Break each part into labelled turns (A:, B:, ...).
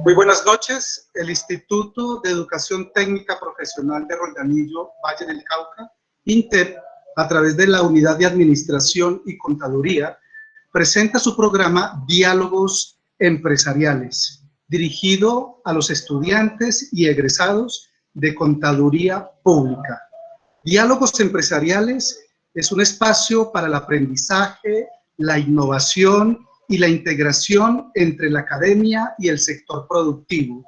A: Muy buenas noches. El Instituto de Educación Técnica Profesional de Roldanillo, Valle del Cauca, INTEP, a través de la Unidad de Administración y Contaduría, presenta su programa Diálogos Empresariales, dirigido a los estudiantes y egresados de Contaduría Pública. Diálogos Empresariales es un espacio para el aprendizaje, la innovación y la integración entre la academia y el sector productivo,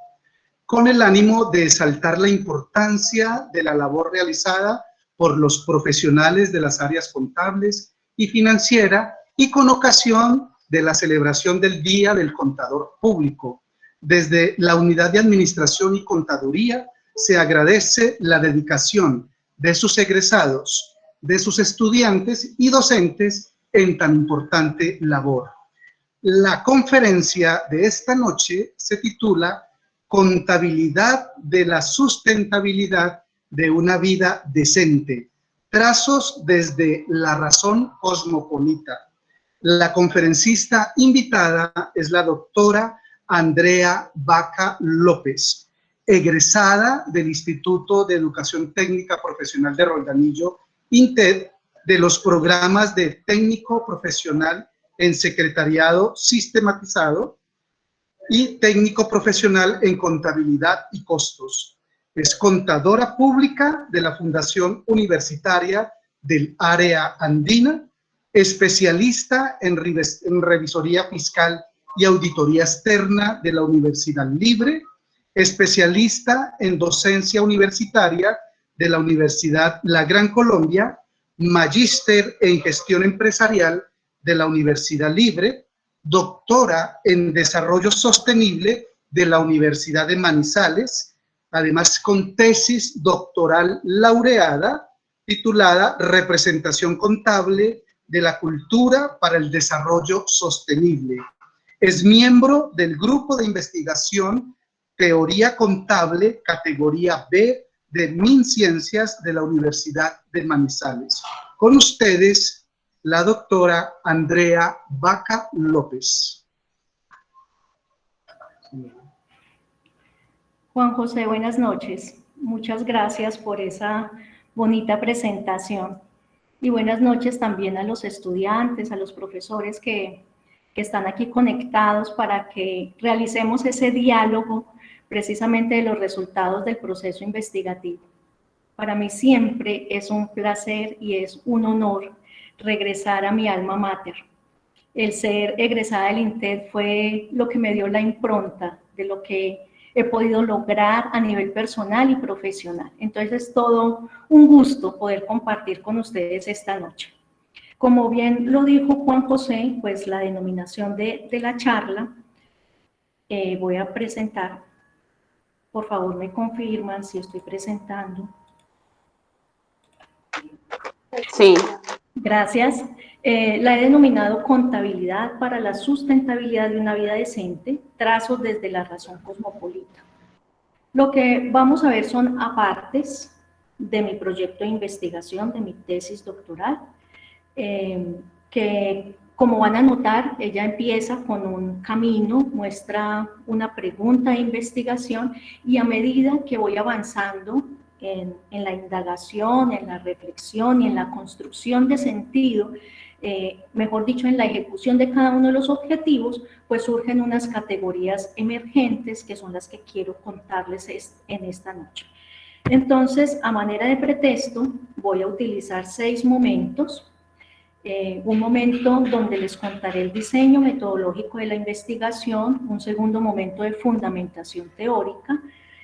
A: con el ánimo de exaltar la importancia de la labor realizada por los profesionales de las áreas contables y financiera y con ocasión de la celebración del Día del Contador Público. Desde la Unidad de Administración y Contaduría se agradece la dedicación de sus egresados, de sus estudiantes y docentes en tan importante labor. La conferencia de esta noche se titula Contabilidad de la sustentabilidad de una vida decente, trazos desde la razón cosmopolita. La conferencista invitada es la doctora Andrea Vaca López, egresada del Instituto de Educación Técnica Profesional de Roldanillo, INTED, de los programas de técnico profesional en secretariado sistematizado y técnico profesional en contabilidad y costos. Es contadora pública de la Fundación Universitaria del Área Andina, especialista en revisoría fiscal y auditoría externa de la Universidad Libre, especialista en docencia universitaria de la Universidad La Gran Colombia, magíster en gestión empresarial de la Universidad Libre, doctora en desarrollo sostenible de la Universidad de Manizales, además con tesis doctoral laureada titulada Representación contable de la cultura para el desarrollo sostenible. Es miembro del grupo de investigación Teoría Contable, categoría B de MinCiencias de la Universidad de Manizales. Con ustedes, la doctora Andrea Vaca López.
B: Juan José, buenas noches. Muchas gracias por esa bonita presentación. Y buenas noches también a los estudiantes, a los profesores que están aquí conectados para que realicemos ese diálogo precisamente de los resultados del proceso investigativo. Para mí siempre es un placer y es un honor regresar a mi alma mater. El ser egresada del INTED fue lo que me dio la impronta de lo que he podido lograr a nivel personal y profesional. Entonces es todo un gusto poder compartir con ustedes esta noche. Como bien lo dijo Juan José, pues la denominación de la charla, voy a presentar, por favor me confirman si estoy presentando.
C: Sí.
B: Gracias. La he denominado Contabilidad para la sustentabilidad de una vida decente, trazos desde la razón cosmopolita. Lo que vamos a ver son apartes de mi proyecto de investigación, de mi tesis doctoral, que como van a notar, ella empieza con un camino, muestra una pregunta de investigación y a medida que voy avanzando en la indagación, en la reflexión y en la construcción de sentido, mejor dicho, en la ejecución de cada uno de los objetivos, pues surgen unas categorías emergentes que son las que quiero contarles en esta noche. Entonces, a manera de pretexto, voy a utilizar 6 momentos. Un momento donde les contaré el diseño metodológico de la investigación, un segundo momento de fundamentación teórica,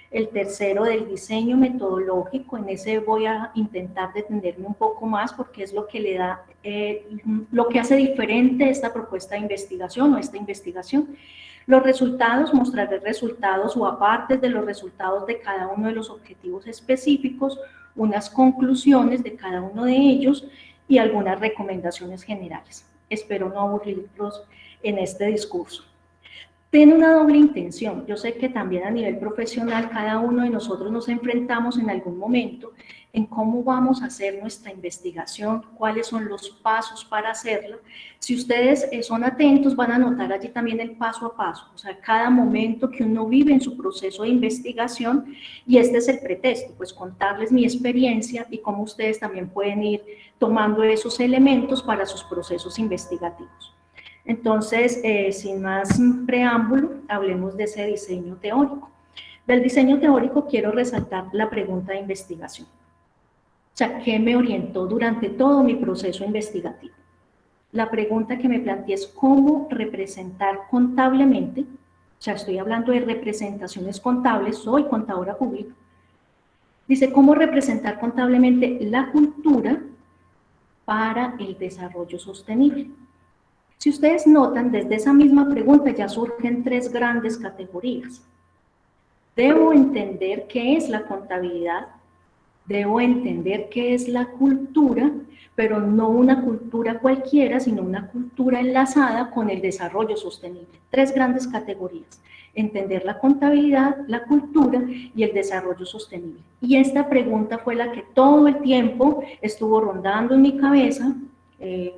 B: el tercero del diseño metodológico, en ese voy a intentar detenerme un poco más porque es lo que le da, lo que hace diferente esta propuesta de investigación o esta investigación. Los resultados, mostraré resultados o apartes de los resultados de cada uno de los objetivos específicos, unas conclusiones de cada uno de ellos y algunas recomendaciones generales. Espero no aburrirlos en este discurso. Tiene una doble intención. Yo sé que también a nivel profesional cada uno de nosotros nos enfrentamos en algún momento en cómo vamos a hacer nuestra investigación, cuáles son los pasos para hacerla. Si ustedes son atentos, van a notar allí también el paso a paso, o sea, cada momento que uno vive en su proceso de investigación, y este es el pretexto, pues contarles mi experiencia y cómo ustedes también pueden ir tomando esos elementos para sus procesos investigativos. Entonces, sin más preámbulo, hablemos de ese diseño teórico. Del diseño teórico quiero resaltar la pregunta de investigación. O sea, ¿qué me orientó durante todo mi proceso investigativo? La pregunta que me planteé es cómo representar contablemente, o sea, estoy hablando de representaciones contables, soy contadora pública. Dice, ¿cómo representar contablemente la cultura para el desarrollo sostenible? Si ustedes notan, desde esa misma pregunta ya surgen tres grandes categorías. Debo entender qué es la contabilidad, debo entender qué es la cultura, pero no una cultura cualquiera, sino una cultura enlazada con el desarrollo sostenible. Tres grandes categorías: entender la contabilidad, la cultura y el desarrollo sostenible. Y esta pregunta fue la que todo el tiempo estuvo rondando en mi cabeza,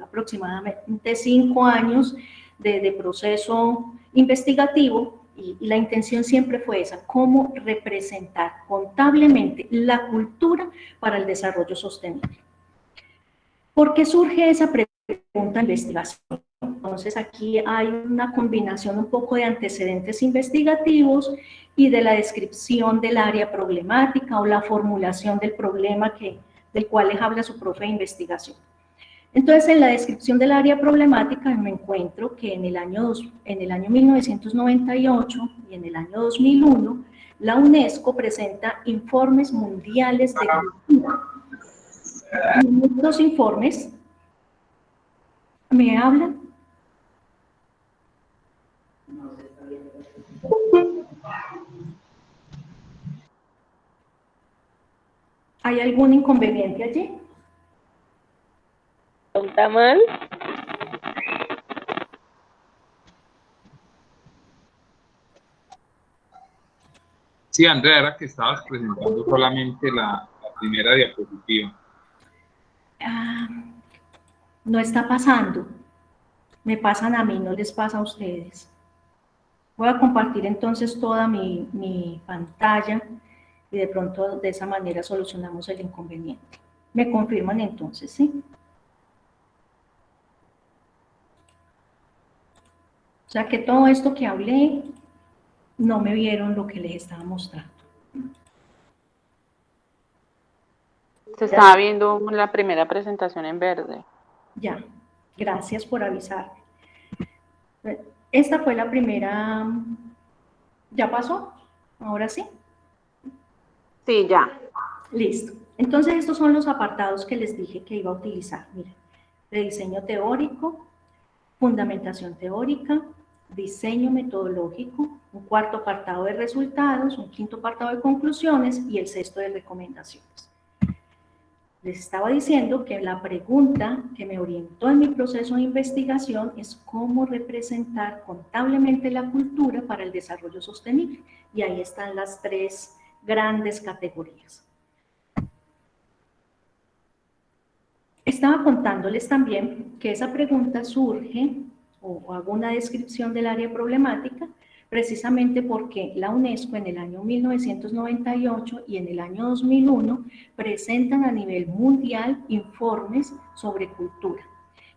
B: aproximadamente 5 años de proceso investigativo. Y la intención siempre fue esa, cómo representar contablemente la cultura para el desarrollo sostenible. ¿Por qué surge esa pregunta de investigación? Entonces aquí hay una combinación un poco de antecedentes investigativos y de la descripción del área problemática o la formulación del problema del cual les habla su profe de investigación. Entonces, en la descripción del área problemática me encuentro que en el año 1998 y en el año 2001, la UNESCO presenta informes mundiales de cultura. En estos informes, ¿me hablan? ¿Hay algún inconveniente allí?
C: ¿Está mal?
D: Sí, Andrea, era que estabas presentando solamente la primera diapositiva.
B: No está pasando. Me pasan a mí, no les pasa a ustedes. Voy a compartir entonces toda mi pantalla y de pronto de esa manera solucionamos el inconveniente. ¿Me confirman entonces, sí? O sea que todo esto que hablé, no me vieron lo que les estaba mostrando.
C: Se estaba viendo la primera presentación en verde.
B: Ya, gracias por avisarme. Esta fue la primera. ¿Ya pasó? ¿Ahora sí?
C: Sí, ya.
B: Listo. Entonces estos son los apartados que les dije que iba a utilizar. Miren, de diseño teórico, fundamentación teórica, diseño metodológico, un cuarto apartado de resultados, un quinto apartado de conclusiones y el sexto de recomendaciones. Les estaba diciendo que la pregunta que me orientó en mi proceso de investigación es cómo representar contablemente la cultura para el desarrollo sostenible. Y ahí están las tres grandes categorías. Estaba contándoles también que esa pregunta surge, o hago una descripción del área problemática, precisamente porque la UNESCO en el año 1998 y en el año 2001 presentan a nivel mundial informes sobre cultura.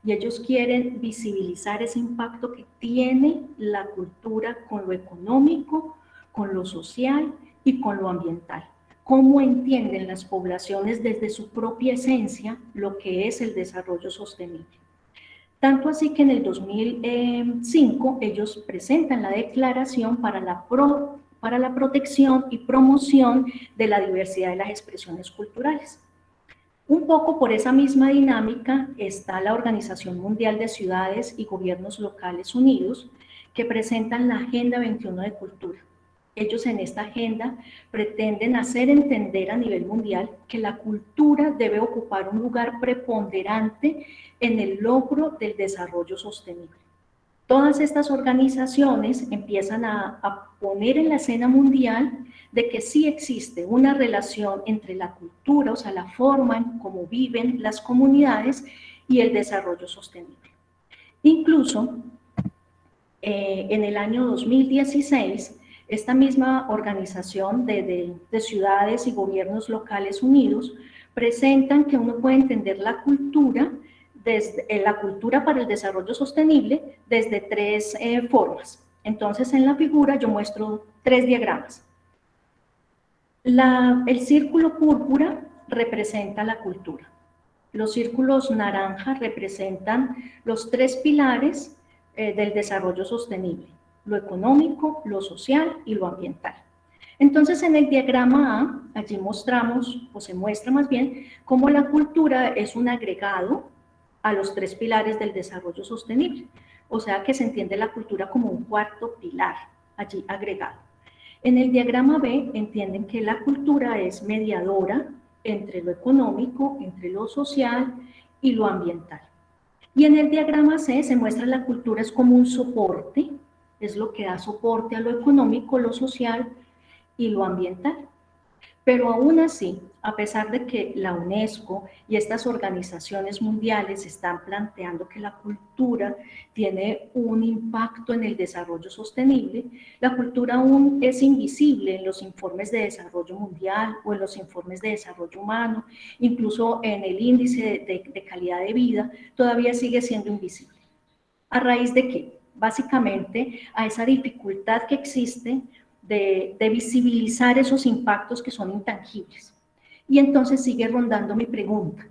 B: Y ellos quieren visibilizar ese impacto que tiene la cultura con lo económico, con lo social y con lo ambiental. Cómo entienden las poblaciones desde su propia esencia lo que es el desarrollo sostenible. Tanto así que en el 2005 ellos presentan la declaración para la protección y promoción de la diversidad de las expresiones culturales. Un poco por esa misma dinámica está la Organización Mundial de Ciudades y Gobiernos Locales Unidos, que presentan la Agenda 21 de Cultura. Ellos en esta agenda pretenden hacer entender a nivel mundial que la cultura debe ocupar un lugar preponderante en el logro del desarrollo sostenible. Todas estas organizaciones empiezan a poner en la escena mundial de que sí existe una relación entre la cultura, o sea, la forma en cómo viven las comunidades y el desarrollo sostenible. Incluso, en el año 2016, esta misma organización de ciudades y gobiernos locales unidos presentan que uno puede entender la cultura para el desarrollo sostenible desde tres formas. Entonces, en la figura yo muestro tres diagramas. El círculo púrpura representa la cultura. Los círculos naranjas representan los tres pilares del desarrollo sostenible: lo económico, lo social y lo ambiental. Entonces, en el diagrama A, allí mostramos, o se muestra más bien, cómo la cultura es un agregado a los tres pilares del desarrollo sostenible. O sea que se entiende la cultura como un cuarto pilar, allí agregado. En el diagrama B entienden que la cultura es mediadora entre lo económico, entre lo social y lo ambiental. Y en el diagrama C se muestra la cultura es como un soporte, es lo que da soporte a lo económico, lo social y lo ambiental. Pero aún así, a pesar de que la UNESCO y estas organizaciones mundiales están planteando que la cultura tiene un impacto en el desarrollo sostenible, la cultura aún es invisible en los informes de desarrollo mundial o en los informes de desarrollo humano, incluso en el índice de calidad de vida, todavía sigue siendo invisible. ¿A raíz de qué? Básicamente a esa dificultad que existe de visibilizar esos impactos que son intangibles. Y entonces sigue rondando mi pregunta: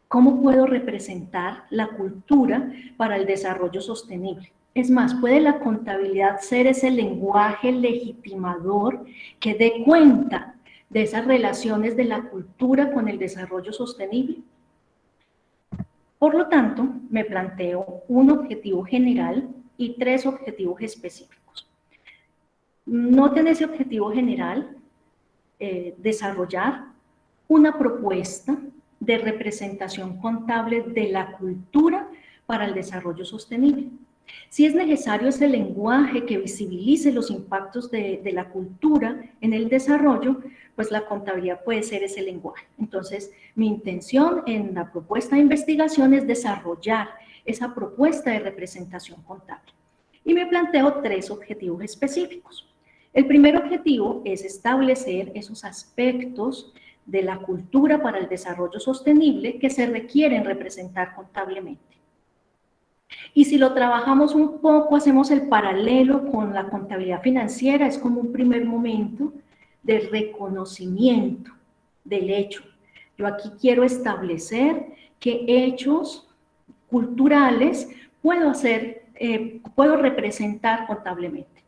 B: ¿cómo puedo representar la cultura para el desarrollo sostenible? Es más, ¿puede la contabilidad ser ese lenguaje legitimador que dé cuenta de esas relaciones de la cultura con el desarrollo sostenible? Por lo tanto, me planteo un objetivo general y tres objetivos específicos. Noten ese objetivo general: desarrollar una propuesta de representación contable de la cultura para el desarrollo sostenible. Si es necesario ese lenguaje que visibilice los impactos de la cultura en el desarrollo, pues la contabilidad puede ser ese lenguaje. Entonces, mi intención en la propuesta de investigación es desarrollar esa propuesta de representación contable. Y me planteo tres objetivos específicos. El primer objetivo es establecer esos aspectos de la cultura para el desarrollo sostenible que se requieren representar contablemente. Y si lo trabajamos un poco, hacemos el paralelo con la contabilidad financiera, es como un primer momento de reconocimiento del hecho. Yo aquí quiero establecer qué hechos culturales puedo representar contablemente.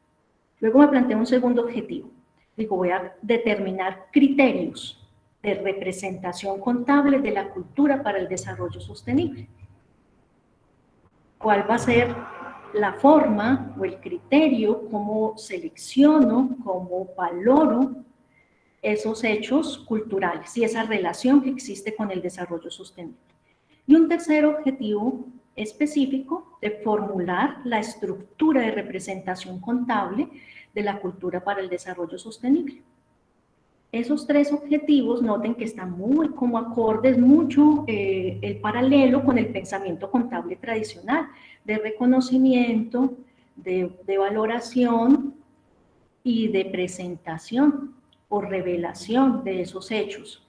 B: Luego me planteo un segundo objetivo. Digo, voy a determinar criterios de representación contable de la cultura para el desarrollo sostenible. ¿Cuál va a ser la forma o el criterio, cómo selecciono, cómo valoro esos hechos culturales y esa relación que existe con el desarrollo sostenible? Y un tercer objetivo específico de formular la estructura de representación contable de la cultura para el desarrollo sostenible. Esos tres objetivos, noten que están muy como acordes, mucho el paralelo con el pensamiento contable tradicional, de reconocimiento, de valoración y de presentación o revelación de esos hechos.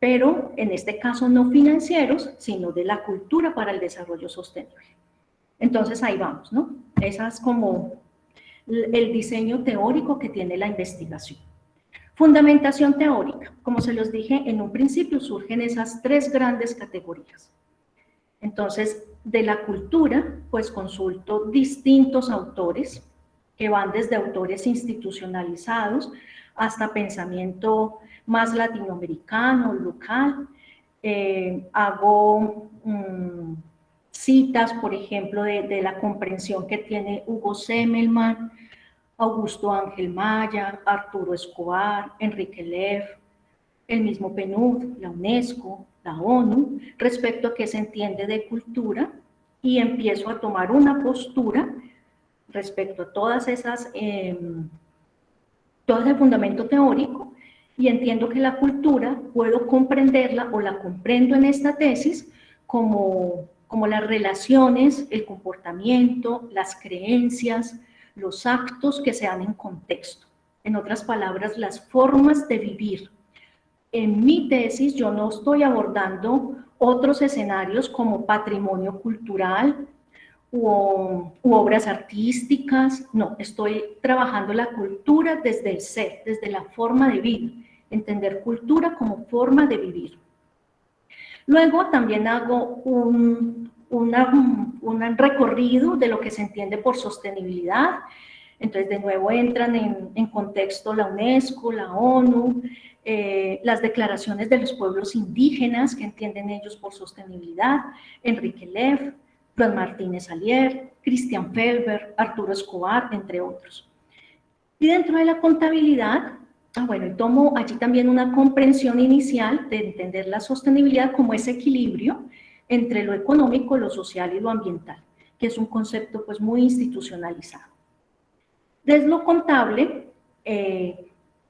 B: Pero en este caso no financieros, sino de la cultura para el desarrollo sostenible. Entonces ahí vamos, ¿no? Esa es como el diseño teórico que tiene la investigación. Fundamentación teórica. Como se los dije en un principio, surgen esas tres grandes categorías. Entonces, de la cultura, pues consulto distintos autores, que van desde autores institucionalizados hasta pensamiento más latinoamericano, local. Hago citas, por ejemplo, de la comprensión que tiene Hugo Semmelmann, Augusto Ángel Maya, Arturo Escobar, Enrique Leff, el mismo PNUD, la UNESCO, la ONU, respecto a qué se entiende de cultura y empiezo a tomar una postura respecto a todas esas, todo ese fundamento teórico, y entiendo que la cultura puedo comprenderla o la comprendo en esta tesis como las relaciones, el comportamiento, las creencias, los actos que se dan en contexto. En otras palabras, las formas de vivir. En mi tesis yo no estoy abordando otros escenarios como patrimonio cultural u obras artísticas, no, estoy trabajando la cultura desde el ser, desde la forma de vivir, entender cultura como forma de vivir. Luego también hago un recorrido de lo que se entiende por sostenibilidad. Entonces, de nuevo entran en contexto la UNESCO, la ONU, las declaraciones de los pueblos indígenas que entienden ellos por sostenibilidad, Enrique Leff, Juan Martínez Alier, Cristian Felber, Arturo Escobar, entre otros. Y dentro de la contabilidad, bueno, tomo allí también una comprensión inicial de entender la sostenibilidad como ese equilibrio entre lo económico, lo social y lo ambiental, que es un concepto pues muy institucionalizado. Desde lo contable,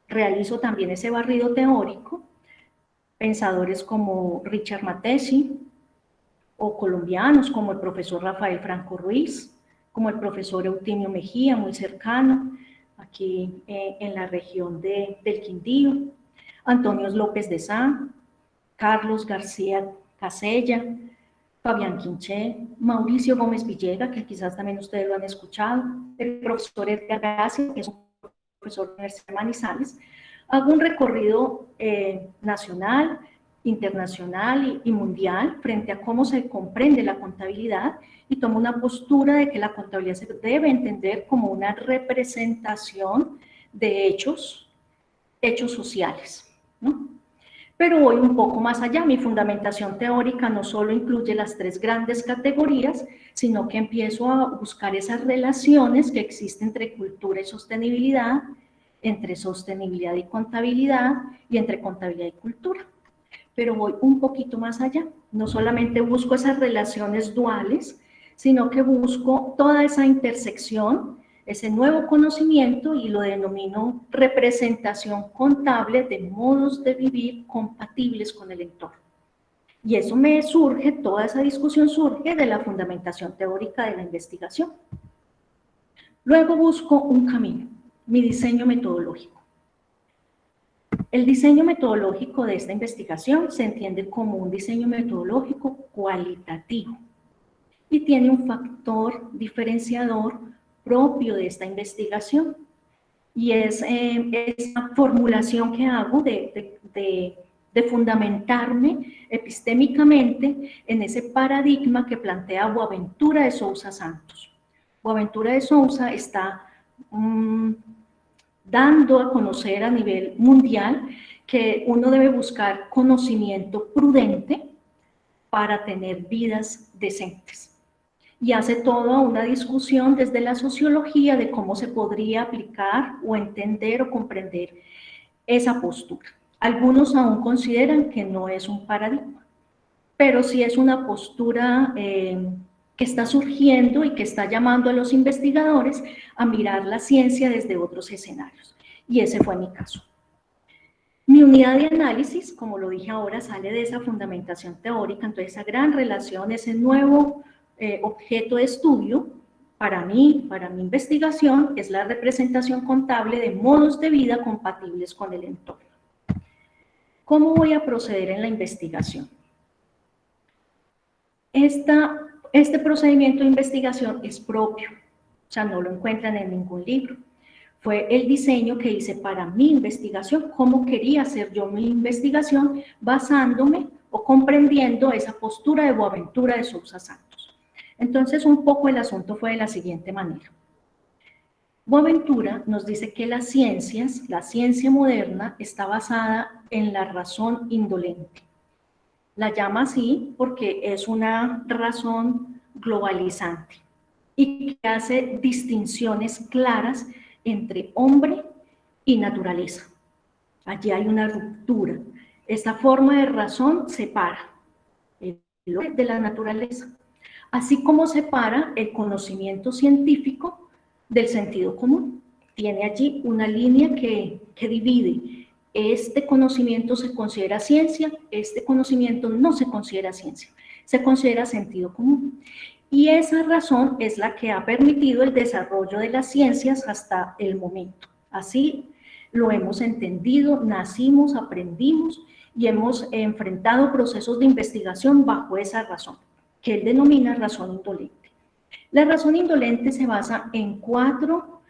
B: realizo también ese barrido teórico, pensadores como Richard Matesi, o colombianos como el profesor Rafael Franco Ruiz, como el profesor Eutimio Mejía, muy cercano, aquí en la región del Quindío, Antonio López de Sá, Carlos García Casella, Fabián Quinché, Mauricio Gómez Villega, que quizás también ustedes lo han escuchado, el profesor Edgar Gracia, que es un profesor de la Universidad de Manizales. Hago un recorrido nacional, internacional y mundial frente a cómo se comprende la contabilidad y tomo una postura de que la contabilidad se debe entender como una representación de hechos sociales, ¿no? Pero voy un poco más allá. Mi fundamentación teórica no solo incluye las tres grandes categorías, sino que empiezo a buscar esas relaciones que existen entre cultura y sostenibilidad, entre sostenibilidad y contabilidad, y entre contabilidad y cultura. Pero voy un poquito más allá. No solamente busco esas relaciones duales, sino que busco toda esa intersección, ese nuevo conocimiento, y lo denomino representación contable de modos de vivir compatibles con el entorno. Y eso me surge, toda esa discusión surge de la fundamentación teórica de la investigación. Luego busco un camino, mi diseño metodológico. El diseño metodológico de esta investigación se entiende como un diseño metodológico cualitativo y tiene un factor diferenciador propio de esta investigación, y es esa formulación que hago de fundamentarme epistémicamente en ese paradigma que plantea Boaventura de Sousa Santos. Boaventura de Sousa está dando a conocer a nivel mundial que uno debe buscar conocimiento prudente para tener vidas decentes. Y hace toda una discusión desde la sociología de cómo se podría aplicar o entender o comprender esa postura. Algunos aún consideran que no es un paradigma, pero sí es una postura que está surgiendo y que está llamando a los investigadores a mirar la ciencia desde otros escenarios. Y ese fue mi caso. Mi unidad de análisis, como lo dije ahora, sale de esa fundamentación teórica, entonces esa gran relación, ese nuevo objeto de estudio, para mí, para mi investigación, es la representación contable de modos de vida compatibles con el entorno. ¿Cómo voy a proceder en la investigación? Este procedimiento de investigación es propio, o sea, no lo encuentran en ningún libro. Fue el diseño que hice para mi investigación, cómo quería hacer yo mi investigación, basándome o comprendiendo esa postura de Boaventura de Sousa Santos. Entonces, un poco el asunto fue de la siguiente manera. Boaventura nos dice que las ciencias, la ciencia moderna, está basada en la razón indolente. La llama así porque es una razón globalizante y que hace distinciones claras entre hombre y naturaleza. Allí hay una ruptura. Esta forma de razón separa el hombre de la naturaleza. así como separa el conocimiento científico del sentido común. Tiene allí una línea que divide. Este conocimiento se considera ciencia, este conocimiento no se considera ciencia, se considera sentido común. Y esa razón es la que ha permitido el desarrollo de las ciencias hasta el momento. Así lo hemos entendido, nacimos, aprendimos y hemos enfrentado procesos de investigación bajo esa razón, que él denomina razón indolente. La razón indolente se basa en 4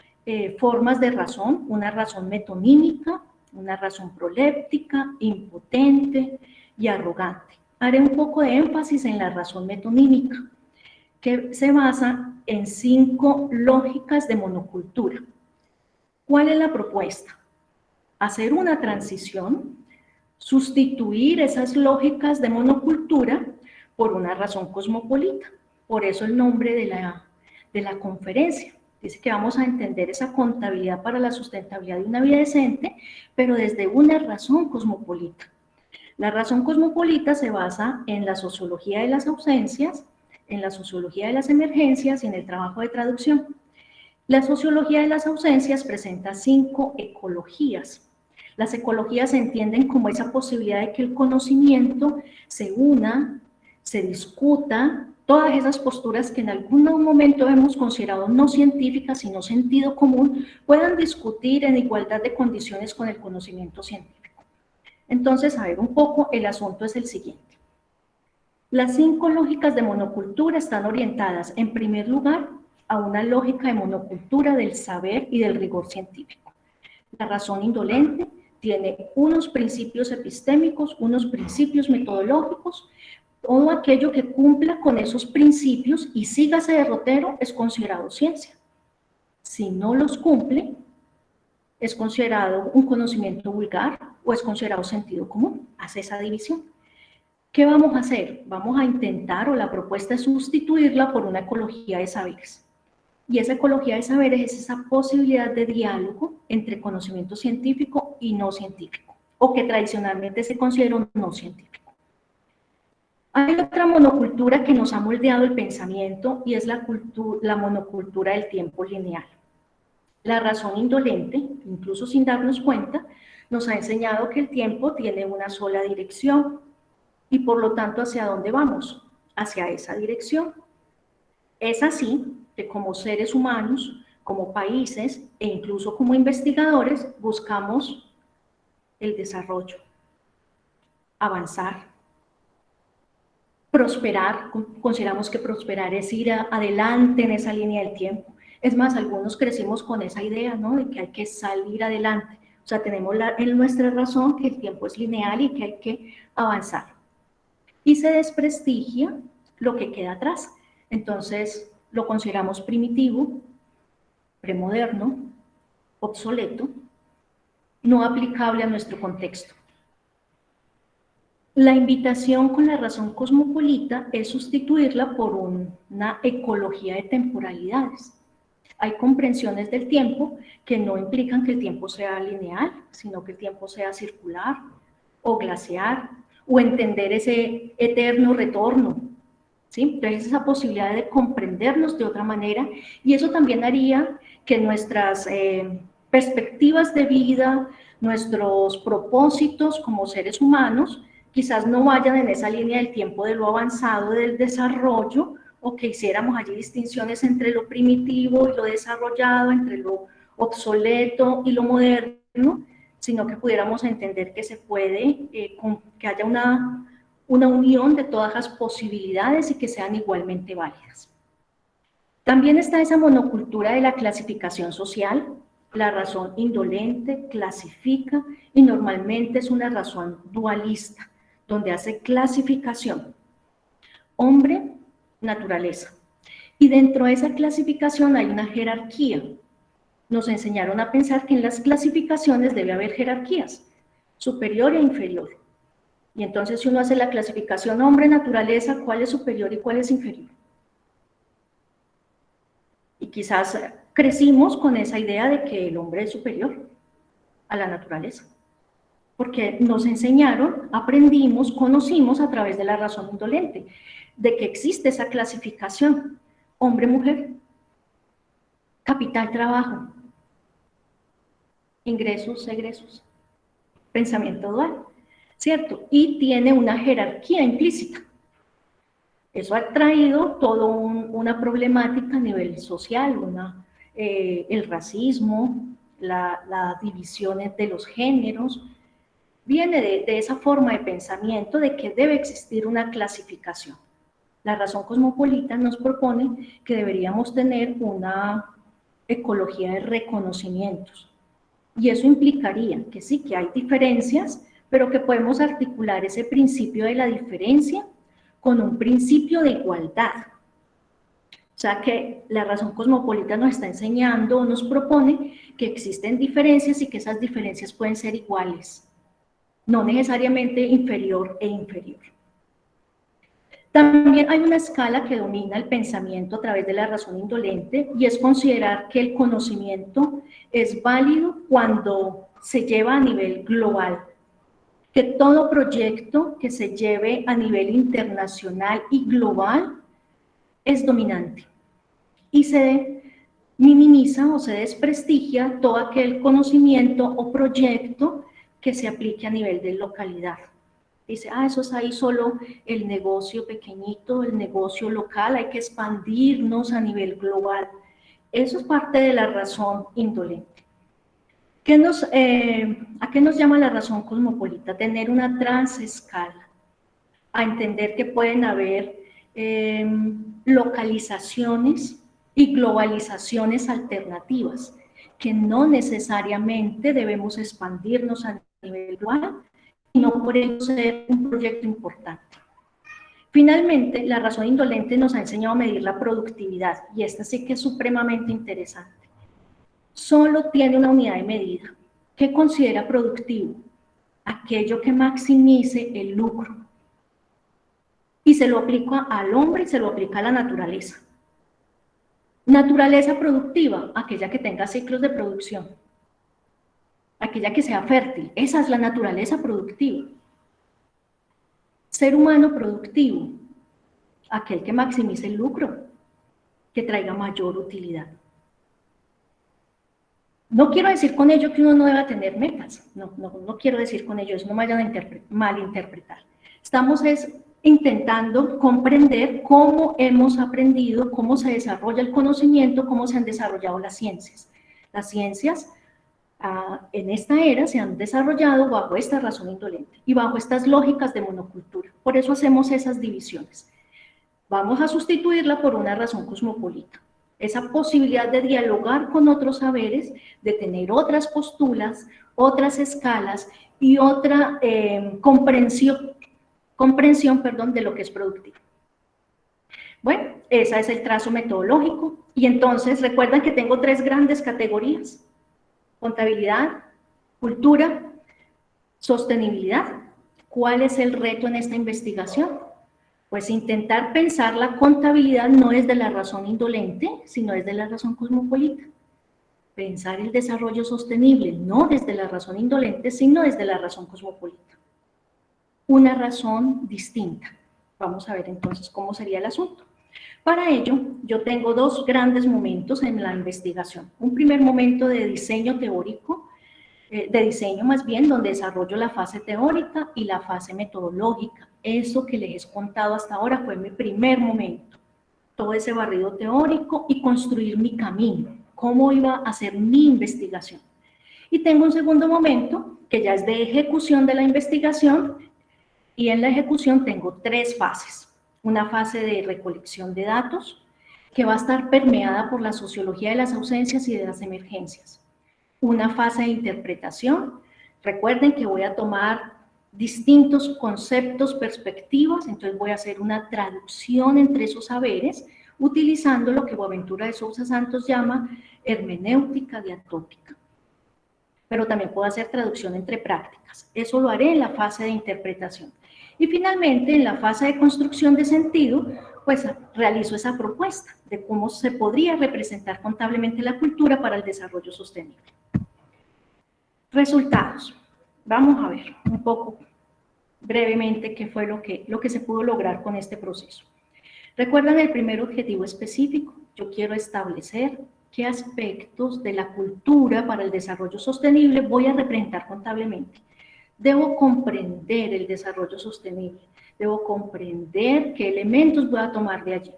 B: formas de razón: una razón metonímica, una razón proléptica, impotente y arrogante. Haré un poco de énfasis en la razón metonímica, que se basa en 5 lógicas de monocultura. ¿Cuál es la propuesta? Hacer una transición, sustituir esas lógicas de monocultura por una razón cosmopolita. Por eso el nombre de la conferencia. Dice que vamos a entender esa contabilidad para la sustentabilidad de una vida decente, pero desde una razón cosmopolita. La razón cosmopolita se basa en la sociología de las ausencias, en la sociología de las emergencias y en el trabajo de traducción. La sociología de las ausencias presenta 5 ecologías. Las ecologías se entienden como esa posibilidad de que el conocimiento se una, se discuta, todas esas posturas que en algún momento hemos considerado no científicas, sino sentido común, puedan discutir en igualdad de condiciones con el conocimiento científico. Entonces, a ver, un poco el asunto es el siguiente. Las 5 lógicas de monocultura están orientadas, en primer lugar, a una lógica de monocultura del saber y del rigor científico. La razón indolente tiene unos principios epistémicos, unos principios metodológicos. Todo aquello que cumpla con esos principios y siga ese derrotero es considerado ciencia. Si no los cumple, es considerado un conocimiento vulgar o es considerado sentido común. Hace esa división. ¿Qué vamos a hacer? Vamos a intentar, o la propuesta es sustituirla por una ecología de saberes. Y esa ecología de saberes es esa posibilidad de diálogo entre conocimiento científico y no científico, o que tradicionalmente se considera no científico. Hay otra monocultura que nos ha moldeado el pensamiento y es la monocultura del tiempo lineal. La razón indolente, incluso sin darnos cuenta, nos ha enseñado que el tiempo tiene una sola dirección y por lo tanto ¿hacia dónde vamos? Hacia esa dirección. Es así que como seres humanos, como países e incluso como investigadores buscamos el desarrollo, avanzar, prosperar. Consideramos que prosperar es ir adelante en esa línea del tiempo. Es más, algunos crecimos con esa idea, ¿no?, de que hay que salir adelante. O sea, tenemos en nuestra razón que el tiempo es lineal y que hay que avanzar. Y se desprestigia lo que queda atrás. Entonces, lo consideramos primitivo, premoderno, obsoleto, no aplicable a nuestro contexto. La invitación con la razón cosmopolita es sustituirla por una ecología de temporalidades. Hay comprensiones del tiempo que no implican que el tiempo sea lineal, sino que el tiempo sea circular o glaciar, o entender ese eterno retorno, ¿sí? Entonces esa posibilidad de comprendernos de otra manera, y eso también haría que nuestras perspectivas de vida, nuestros propósitos como seres humanos, quizás no vayan en esa línea del tiempo de lo avanzado del desarrollo, o que hiciéramos allí distinciones entre lo primitivo y lo desarrollado, entre lo obsoleto y lo moderno, sino que pudiéramos entender que se puede, que haya una unión de todas las posibilidades y que sean igualmente válidas. También está esa monocultura de la clasificación social. La razón indolente clasifica y normalmente es una razón dualista, donde hace clasificación. Hombre, naturaleza. Y dentro de esa clasificación hay una jerarquía. Nos enseñaron a pensar que en las clasificaciones debe haber jerarquías, superior e inferior. Y entonces si uno hace la clasificación hombre, naturaleza, ¿cuál es superior y cuál es inferior? Y quizás crecimos con esa idea de que el hombre es superior a la naturaleza. porque nos enseñaron, aprendimos, conocimos a través de la razón indolente, de que existe esa clasificación, hombre-mujer, capital-trabajo, ingresos, egresos, pensamiento dual, ¿cierto? Y tiene una jerarquía implícita. Eso ha traído toda una problemática a nivel social, el racismo, las divisiones de los géneros. Viene de esa forma de pensamiento de que debe existir una clasificación. La razón cosmopolita nos propone que deberíamos tener una ecología de reconocimientos. Y eso implicaría que sí, que hay diferencias, pero que podemos articular ese principio de la diferencia con un principio de igualdad. O sea que la razón cosmopolita nos está enseñando o nos propone que existen diferencias y que esas diferencias pueden ser iguales, no necesariamente inferior e inferior. También hay una escala que domina el pensamiento a través de la razón indolente y es considerar que el conocimiento es válido cuando se lleva a nivel global, que todo proyecto que se lleve a nivel internacional y global es dominante y se minimiza o se desprestigia todo aquel conocimiento o proyecto que se aplique a nivel de localidad. Dice, eso es ahí solo el negocio pequeñito, el negocio local, hay que expandirnos a nivel global. Eso es parte de la razón indolente. ¿A qué nos llama la razón cosmopolita? Tener una transescala, a entender que pueden haber localizaciones y globalizaciones alternativas, que no necesariamente debemos expandirnos a nivel global, y no por ello ser un proyecto importante. Finalmente, la razón indolente nos ha enseñado a medir la productividad, y esta sí que es supremamente interesante. Solo tiene una unidad de medida. ¿Qué considera productivo? Aquello que maximice el lucro. Y se lo aplica al hombre y se lo aplica a la naturaleza. Naturaleza productiva, aquella que tenga ciclos de producción. Aquella que sea fértil, esa es la naturaleza productiva. Ser humano productivo, aquel que maximice el lucro, que traiga mayor utilidad. No quiero decir con ello que uno no deba tener metas, no quiero decir con ello, eso no me vayan a malinterpretar. Estamos intentando comprender cómo hemos aprendido, cómo se desarrolla el conocimiento, cómo se han desarrollado las ciencias. Las ciencias en esta era se han desarrollado bajo esta razón indolente y bajo estas lógicas de monocultura. Por eso hacemos esas divisiones. Vamos a sustituirla por una razón cosmopolita. Esa posibilidad de dialogar con otros saberes, de tener otras posturas, otras escalas y otra comprensión de lo que es productivo. Bueno, ese es el trazo metodológico. Y entonces, recuerdan que tengo 3 grandes categorías: contabilidad, cultura, sostenibilidad. ¿Cuál es el reto en esta investigación? Pues intentar pensar la contabilidad no es de la razón indolente, sino desde la razón cosmopolita. Pensar el desarrollo sostenible no desde la razón indolente, sino desde la razón cosmopolita. Una razón distinta. Vamos a ver entonces cómo sería el asunto. Para ello, yo tengo 2 grandes momentos en la investigación. Un primer momento de diseño teórico, donde desarrollo la fase teórica y la fase metodológica. Eso que les he contado hasta ahora fue mi primer momento. Todo ese barrido teórico y construir mi camino, cómo iba a ser mi investigación. Y tengo un segundo momento, que ya es de ejecución de la investigación, y en la ejecución tengo 3 fases. Una fase de recolección de datos, que va a estar permeada por la sociología de las ausencias y de las emergencias. Una fase de interpretación. Recuerden que voy a tomar distintos conceptos, perspectivas, entonces voy a hacer una traducción entre esos saberes, utilizando lo que Boaventura de Sousa Santos llama hermenéutica diatópica. Pero también puedo hacer traducción entre prácticas. Eso lo haré en la fase de interpretación. Y finalmente, en la fase de construcción de sentido, pues realizo esa propuesta de cómo se podría representar contablemente la cultura para el desarrollo sostenible. Resultados. Vamos a ver un poco brevemente qué fue lo que se pudo lograr con este proceso. ¿Recuerdan el primer objetivo específico? Yo quiero establecer qué aspectos de la cultura para el desarrollo sostenible voy a representar contablemente. Debo comprender el desarrollo sostenible, debo comprender qué elementos voy a tomar de allí.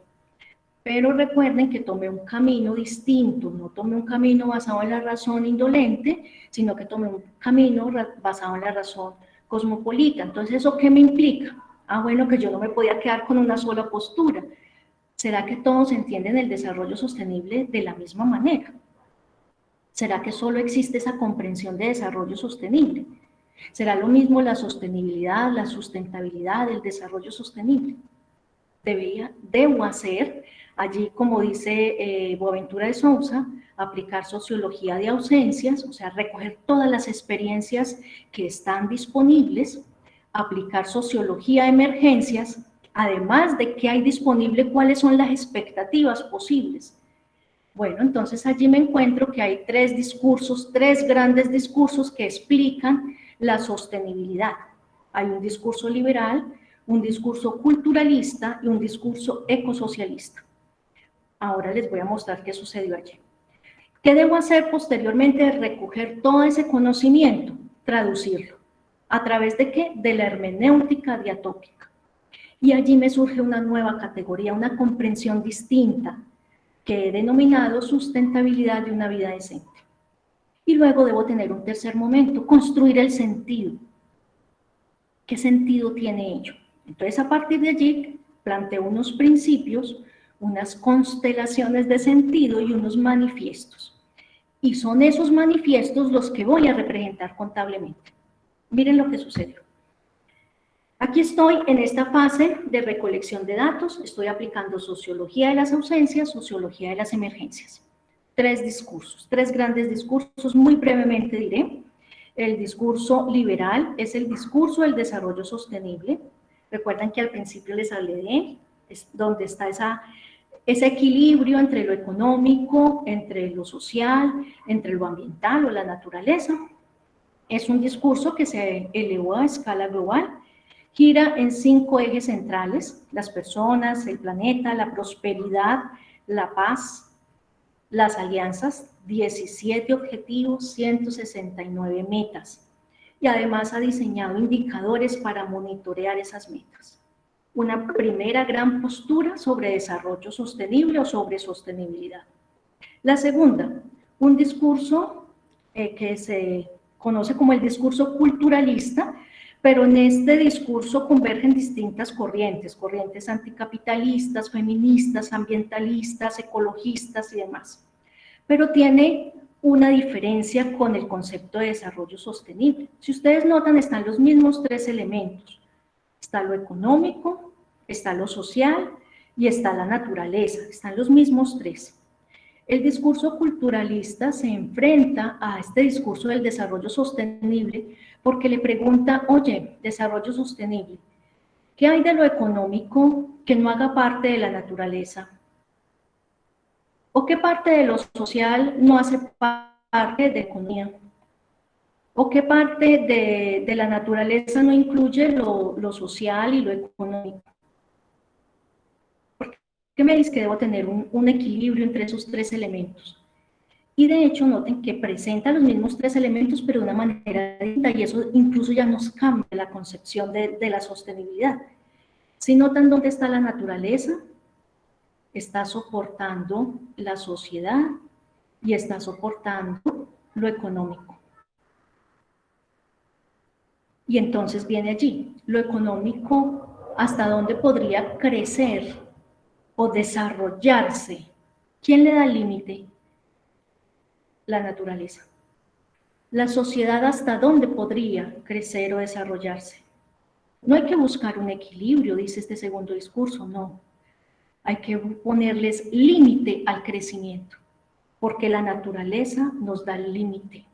B: Pero recuerden que tomé un camino distinto, no tomé un camino basado en la razón indolente, sino que tomé un camino basado en la razón cosmopolita. Entonces, ¿eso qué me implica? Ah, bueno, que yo no me podía quedar con una sola postura. ¿Será que todos entienden el desarrollo sostenible de la misma manera? ¿Será que solo existe esa comprensión de desarrollo sostenible? ¿Será lo mismo la sostenibilidad, la sustentabilidad, el desarrollo sostenible? Debo hacer, allí como dice Boaventura de Sousa, aplicar sociología de ausencias, o sea, recoger todas las experiencias que están disponibles, aplicar sociología de emergencias, además de qué hay disponible, cuáles son las expectativas posibles. Bueno, entonces allí me encuentro que hay tres grandes discursos que explican la sostenibilidad. Hay un discurso liberal, un discurso culturalista y un discurso ecosocialista. Ahora les voy a mostrar qué sucedió allí. ¿Qué debo hacer posteriormente? Recoger todo ese conocimiento, traducirlo. ¿A través de qué? De la hermenéutica diatópica. Y allí me surge una nueva categoría, una comprensión distinta, que he denominado sustentabilidad de una vida decente. Y luego debo tener un tercer momento, construir el sentido. ¿Qué sentido tiene ello? Entonces, a partir de allí, planteo unos principios, unas constelaciones de sentido y unos manifiestos. Y son esos manifiestos los que voy a representar contablemente. Miren lo que sucedió. Aquí estoy en esta fase de recolección de datos, estoy aplicando sociología de las ausencias, sociología de las emergencias. Tres discursos, tres grandes discursos, muy brevemente diré. El discurso liberal es el discurso del desarrollo sostenible. Recuerdan que al principio les hablé de él, es donde está ese equilibrio entre lo económico, entre lo social, entre lo ambiental o la naturaleza. Es un discurso que se elevó a escala global, gira en 5 ejes centrales: las personas, el planeta, la prosperidad, la paz, las alianzas, 17 objetivos, 169 metas. Y además ha diseñado indicadores para monitorear esas metas. Una primera gran postura sobre desarrollo sostenible o sobre sostenibilidad. La segunda, un discurso que se conoce como el discurso culturalista, pero en este discurso convergen distintas corrientes anticapitalistas, feministas, ambientalistas, ecologistas y demás. Pero tiene una diferencia con el concepto de desarrollo sostenible. Si ustedes notan, están los mismos 3 elementos. Está lo económico, está lo social y está la naturaleza. Están los mismos 3. El discurso culturalista se enfrenta a este discurso del desarrollo sostenible porque le pregunta, oye, desarrollo sostenible, ¿qué hay de lo económico que no haga parte de la naturaleza? ¿O qué parte de lo social no hace parte de economía? ¿O qué parte de la naturaleza no incluye lo social y lo económico? ¿Por qué me dice que debo tener un equilibrio entre esos 3 elementos? Y de hecho, noten que presenta los mismos 3 elementos, pero de una manera distinta, y eso incluso ya nos cambia la concepción de la sostenibilidad. Si notan dónde está la naturaleza, está soportando la sociedad y está soportando lo económico. Y entonces viene allí, lo económico, ¿hasta dónde podría crecer o desarrollarse? ¿Quién le da el límite? La naturaleza. La sociedad, ¿hasta dónde podría crecer o desarrollarse? No hay que buscar un equilibrio, dice este segundo discurso, no. Hay que ponerles límite al crecimiento, porque la naturaleza nos da el límite.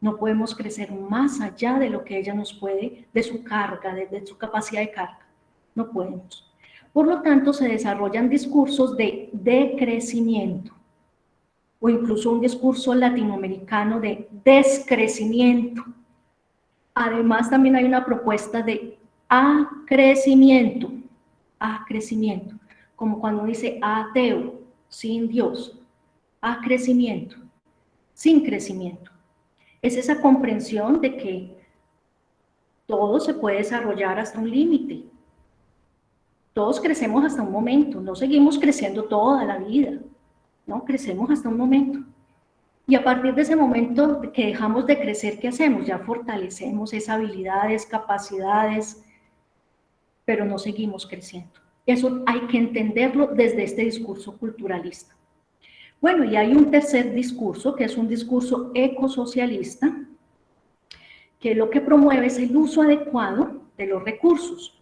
B: No podemos crecer más allá de lo que ella nos puede, de su carga, de su capacidad de carga. No podemos. Por lo tanto, se desarrollan discursos de decrecimiento, o incluso un discurso latinoamericano de descrecimiento. Además, también hay una propuesta de acrecimiento, acrecimiento, como cuando uno dice ateo, sin Dios, acrecimiento, sin crecimiento. Es esa comprensión de que todo se puede desarrollar hasta un límite. Todos crecemos hasta un momento, no seguimos creciendo toda la vida, ¿no? Crecemos hasta un momento. Y a partir de ese momento que dejamos de crecer, ¿qué hacemos? Ya fortalecemos esas habilidades, capacidades, pero no seguimos creciendo. Eso hay que entenderlo desde este discurso culturalista. Bueno, y hay un tercer discurso, que es un discurso ecosocialista, que lo que promueve es el uso adecuado de los recursos.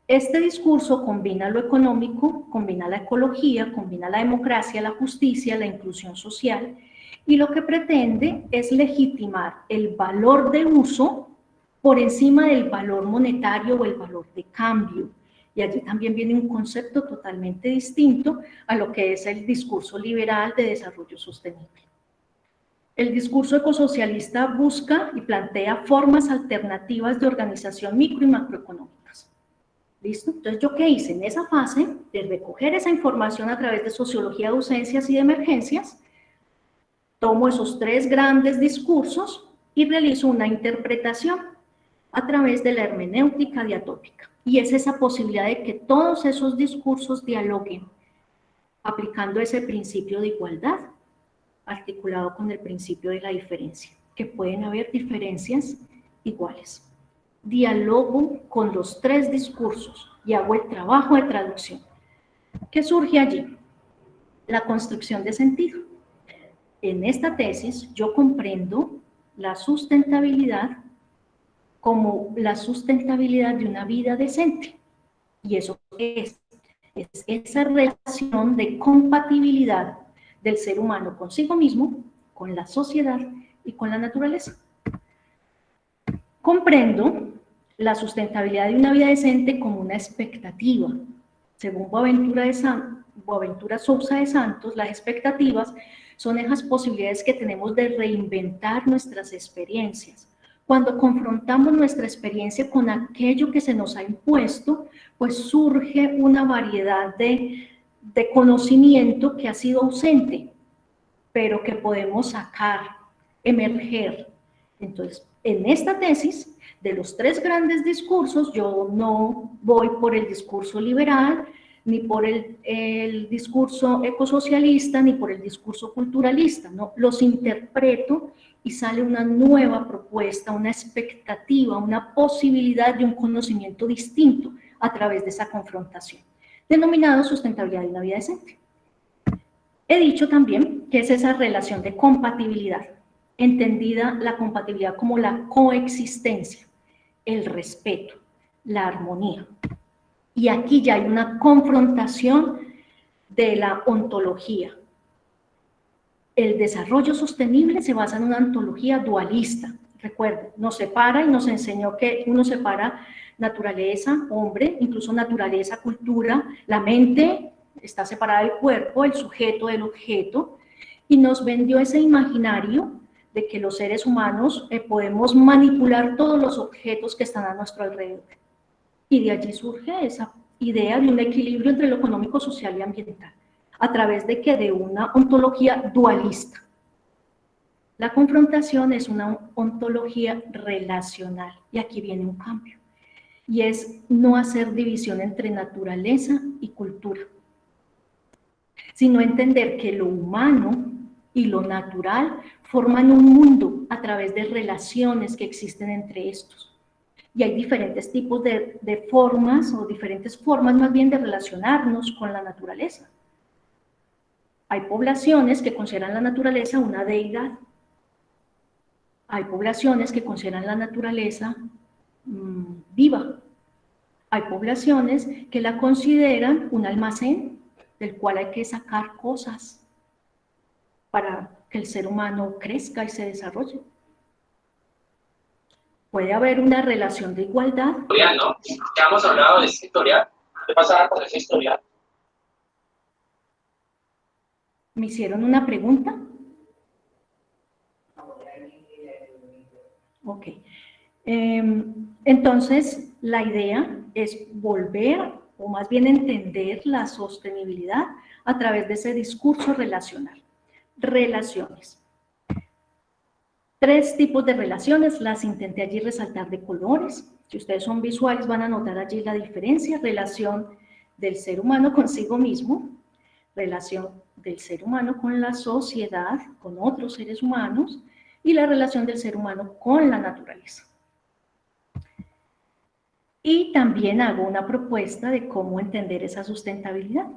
B: Este discurso combina lo económico, combina la ecología, combina la democracia, la justicia, la inclusión social, y lo que pretende es legitimar el valor de uso por encima del valor monetario o el valor de cambio. Y allí también viene un concepto totalmente distinto a lo que es el discurso liberal de desarrollo sostenible. El discurso ecosocialista busca y plantea formas alternativas de organización micro y macroeconómicas. ¿Listo? Entonces, ¿yo qué hice? En esa fase de recoger esa información a través de sociología de ausencias y de emergencias, tomo esos tres grandes discursos y realizo una interpretación a través de la hermenéutica diatópica. Y es esa posibilidad de que todos esos discursos dialoguen, aplicando ese principio de igualdad, articulado con el principio de la diferencia, que pueden haber diferencias iguales. Dialogo con los tres discursos y hago el trabajo de traducción. ¿Qué surge allí? La construcción de sentido. En esta tesis yo comprendo la sustentabilidad como la sustentabilidad de una vida decente. ¿Y eso es esa relación de compatibilidad del ser humano consigo mismo, con la sociedad y con la naturaleza. Comprendo la sustentabilidad de una vida decente como una expectativa. Según Boaventura Sousa de Santos, las expectativas son esas posibilidades que tenemos de reinventar nuestras experiencias. Cuando confrontamos nuestra experiencia con aquello que se nos ha impuesto, pues surge una variedad de conocimiento que ha sido ausente, pero que podemos sacar, emerger. Entonces, en esta tesis, de los tres grandes discursos, yo no voy por el discurso liberal, ni por el discurso ecosocialista, ni por el discurso culturalista, ¿no? Los interpreto y sale una nueva propuesta, una expectativa, una posibilidad de un conocimiento distinto a través de esa confrontación, denominado sustentabilidad de una vida decente. He dicho también que es esa relación de compatibilidad, entendida la compatibilidad como la coexistencia, el respeto, la armonía. Y aquí ya hay una confrontación de la ontología. El desarrollo sostenible se basa en una ontología dualista. Recuerden, nos separa y nos enseñó que uno separa naturaleza, hombre, incluso naturaleza, cultura, la mente está separada del cuerpo, el sujeto del objeto, y nos vendió ese imaginario de que los seres humanos podemos manipular todos los objetos que están a nuestro alrededor. Y de allí surge esa idea de un equilibrio entre lo económico, social y ambiental, a través de que de una ontología dualista. La confrontación es una ontología relacional, y aquí viene un cambio, y es no hacer división entre naturaleza y cultura, sino entender que lo humano y lo natural forman un mundo a través de relaciones que existen entre estos. Y hay diferentes tipos de formas, o diferentes formas más bien de relacionarnos con la naturaleza. Hay poblaciones que consideran la naturaleza una deidad. Hay poblaciones que consideran la naturaleza viva. Hay poblaciones que la consideran un almacén del cual hay que sacar cosas para que el ser humano crezca y se desarrolle. Puede haber una relación de igualdad.
E: ¿No? Ya hemos hablado de esta historia. ¿Qué pasaba con esa historia?
B: ¿Me hicieron una pregunta? Ok. Entonces, la idea es volver, o más bien entender la sostenibilidad a través de ese discurso relacional. Relaciones. 3 tipos de relaciones, las intenté allí resaltar de colores. Si ustedes son visuales van a notar allí la diferencia. Relación del ser humano consigo mismo, relación del ser humano con la sociedad, con otros seres humanos, y la relación del ser humano con la naturaleza. Y también hago una propuesta de cómo entender esa sustentabilidad.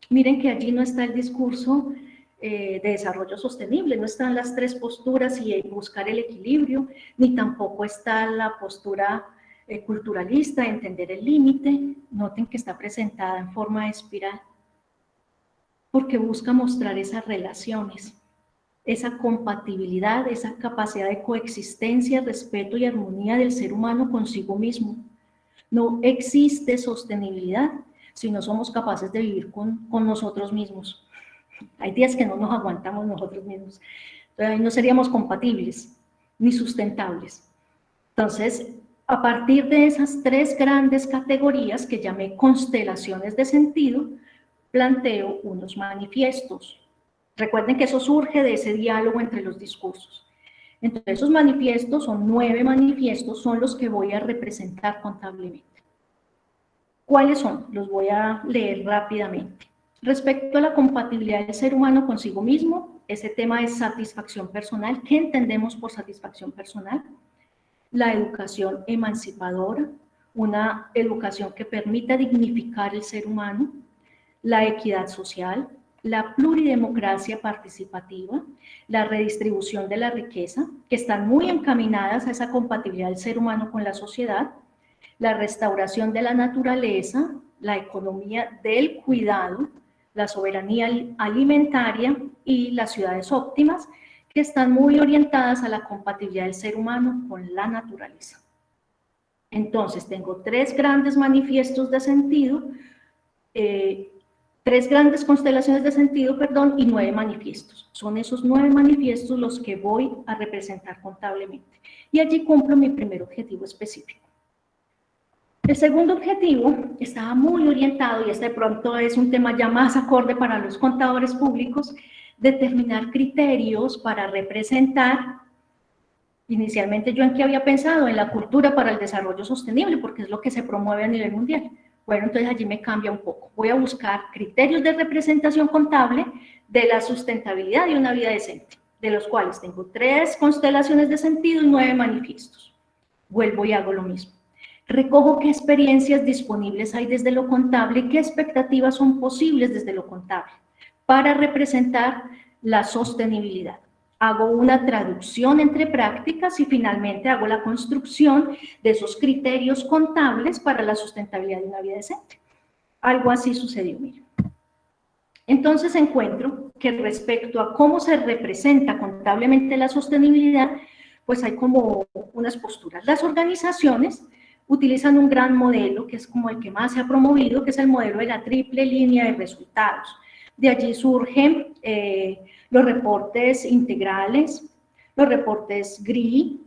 B: Miren que allí no está el discurso de desarrollo sostenible, no están las 3 posturas y buscar el equilibrio, ni tampoco está la postura culturalista, entender el límite. Noten que está presentada en forma de espiral, porque busca mostrar esas relaciones, esa compatibilidad, esa capacidad de coexistencia, respeto y armonía del ser humano consigo mismo. No existe sostenibilidad si no somos capaces de vivir con nosotros mismos. Hay días que no nos aguantamos nosotros mismos, entonces ahí no seríamos compatibles ni sustentables. Entonces, a partir de esas 3 grandes categorías que llamé constelaciones de sentido, planteo unos manifiestos. Recuerden que eso surge de ese diálogo entre los discursos. Entonces, esos manifiestos, son 9 manifiestos, son los que voy a representar contablemente. ¿Cuáles son? Los voy a leer rápidamente. Respecto a la compatibilidad del ser humano consigo mismo, ese tema es satisfacción personal. ¿Qué entendemos por satisfacción personal? La educación emancipadora, una educación que permita dignificar el ser humano, la equidad social, la pluridemocracia participativa, la redistribución de la riqueza, que están muy encaminadas a esa compatibilidad del ser humano con la sociedad, la restauración de la naturaleza, la economía del cuidado, la soberanía alimentaria y las ciudades óptimas, que están muy orientadas a la compatibilidad del ser humano con la naturaleza. Entonces, tengo 3 grandes manifiestos de sentido, 3 grandes constelaciones de sentido, perdón, y 9 manifiestos. Son esos 9 manifiestos los que voy a representar contablemente. Y allí cumplo mi primer objetivo específico. El segundo objetivo estaba muy orientado, y este de pronto es un tema ya más acorde para los contadores públicos, determinar criterios para representar. Inicialmente, ¿yo en qué había pensado? En la cultura para el desarrollo sostenible, porque es lo que se promueve a nivel mundial. Bueno, entonces allí me cambia un poco. Voy a buscar criterios de representación contable de la sustentabilidad de una vida decente, de los cuales tengo 3 constelaciones de sentido y 9 manifiestos. Vuelvo y hago lo mismo. Recojo qué experiencias disponibles hay desde lo contable y qué expectativas son posibles desde lo contable para representar la sostenibilidad. Hago una traducción entre prácticas y finalmente hago la construcción de esos criterios contables para la sustentabilidad de una vida decente. Algo así sucedió, miren. Entonces encuentro que respecto a cómo se representa contablemente la sostenibilidad, pues hay como unas posturas. Las organizaciones utilizan un gran modelo, que es como el que más se ha promovido, que es el modelo de la triple línea de resultados. De allí surgen los reportes integrales, los reportes GRI,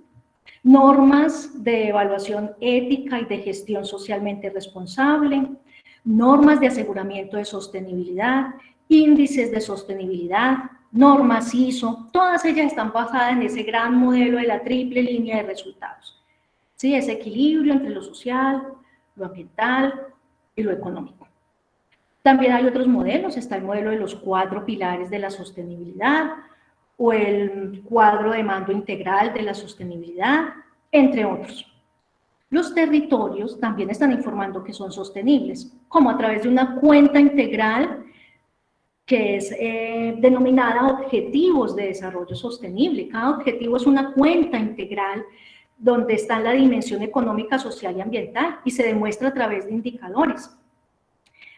B: normas de evaluación ética y de gestión socialmente responsable, normas de aseguramiento de sostenibilidad, índices de sostenibilidad, normas ISO, todas ellas están basadas en ese gran modelo de la triple línea de resultados. ¿Sí? Ese equilibrio entre lo social, lo ambiental y lo económico. También hay otros modelos, está el modelo de los 4 pilares de la sostenibilidad, o el cuadro de mando integral de la sostenibilidad, entre otros. Los territorios también están informando que son sostenibles, como a través de una cuenta integral que es denominada Objetivos de Desarrollo Sostenible. Cada objetivo es una cuenta integral donde está la dimensión económica, social y ambiental, y se demuestra a través de indicadores.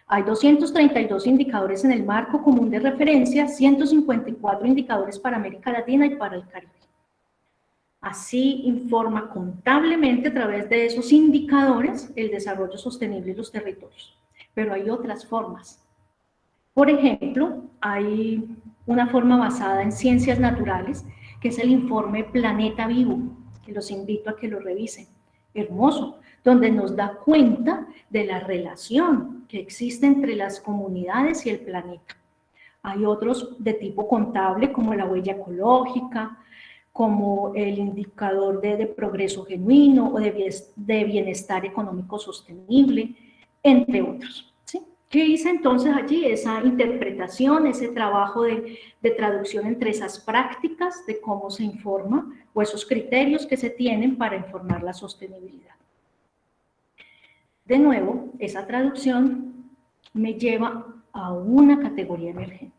B: Hay 232 indicadores en el marco común de referencia, 154 indicadores para América Latina y para el Caribe. Así informa contablemente a través de esos indicadores el desarrollo sostenible de los territorios. Pero hay otras formas. Por ejemplo, hay una forma basada en ciencias naturales, que es el informe Planeta Vivo, que los invito a que lo revisen. hermoso, donde nos da cuenta de la relación que existe entre las comunidades y el planeta. Hay otros de tipo contable, como la huella ecológica, como el indicador de progreso genuino o de bienestar económico sostenible, entre otros. ¿Sí? ¿Qué hice entonces allí? Esa interpretación, ese trabajo de traducción entre esas prácticas de cómo se informa o esos criterios que se tienen para informar la sostenibilidad. De nuevo, esa traducción me lleva a una categoría emergente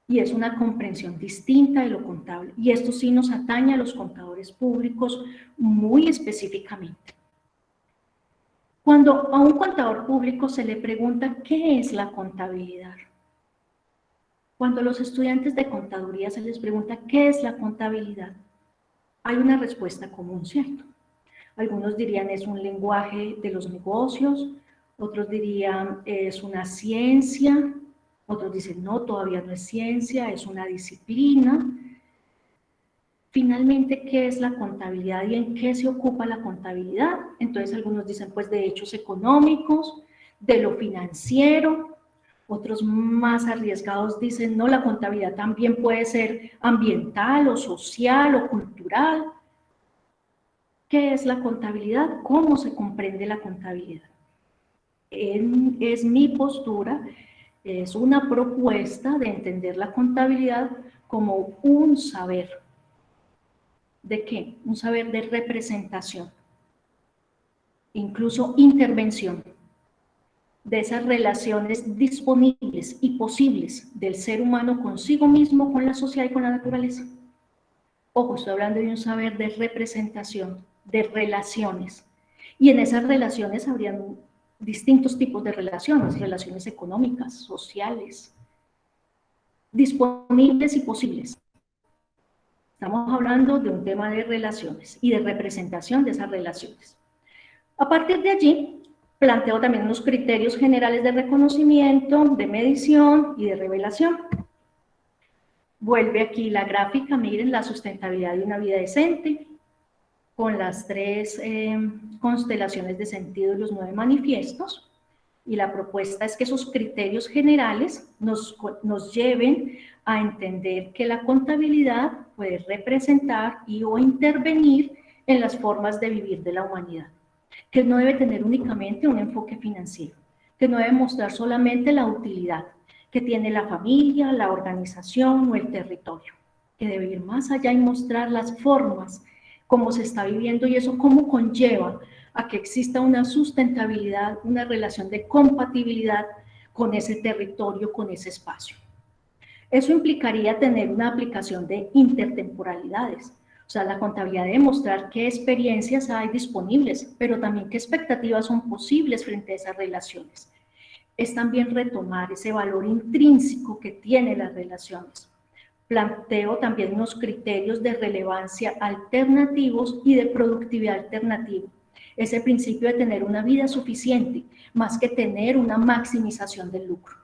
B: y es una comprensión distinta de lo contable, y esto sí nos atañe a los contadores públicos muy específicamente. Cuando a un contador público se le pregunta ¿qué es la contabilidad? Cuando a los estudiantes de contaduría se les pregunta ¿qué es la contabilidad? Hay una respuesta común, ¿cierto? Algunos dirían es un lenguaje de los negocios, otros dirían es una ciencia, otros dicen no, todavía no es ciencia, es una disciplina. Finalmente, ¿qué es la contabilidad y en qué se ocupa la contabilidad? Entonces algunos dicen pues de hechos económicos, de lo financiero, otros más arriesgados dicen no, la contabilidad también puede ser ambiental o social o cultural. ¿Qué es la contabilidad? ¿Cómo se comprende la contabilidad? Es mi postura, es una propuesta de entender la contabilidad como un saber. ¿De qué? Un saber de representación, incluso intervención, de esas relaciones disponibles y posibles del ser humano consigo mismo, con la sociedad y con la naturaleza. Ojo, estoy hablando de un saber de representación, de relaciones. Y en esas relaciones habrían distintos tipos de relaciones, relaciones económicas, sociales, disponibles y posibles. Estamos hablando de un tema de relaciones y de representación de esas relaciones. A partir de allí, planteo también unos criterios generales de reconocimiento, de medición y de revelación. Vuelve aquí la gráfica, miren, la sustentabilidad de una vida decente, con las 3 constelaciones de sentido y los 9 manifiestos, y la propuesta es que esos criterios generales nos lleven a entender que la contabilidad puede representar y o intervenir en las formas de vivir de la humanidad, que no debe tener únicamente un enfoque financiero, que no debe mostrar solamente la utilidad que tiene la familia, la organización o el territorio, que debe ir más allá y mostrar las formas, cómo se está viviendo y eso cómo conlleva a que exista una sustentabilidad, una relación de compatibilidad con ese territorio, con ese espacio. Eso implicaría tener una aplicación de intertemporalidades. O sea, la contabilidad debe mostrar qué experiencias hay disponibles, pero también qué expectativas son posibles frente a esas relaciones. Es también retomar ese valor intrínseco que tienen las relaciones. Planteo también unos criterios de relevancia alternativos y de productividad alternativa. Ese principio de tener una vida suficiente, más que tener una maximización del lucro.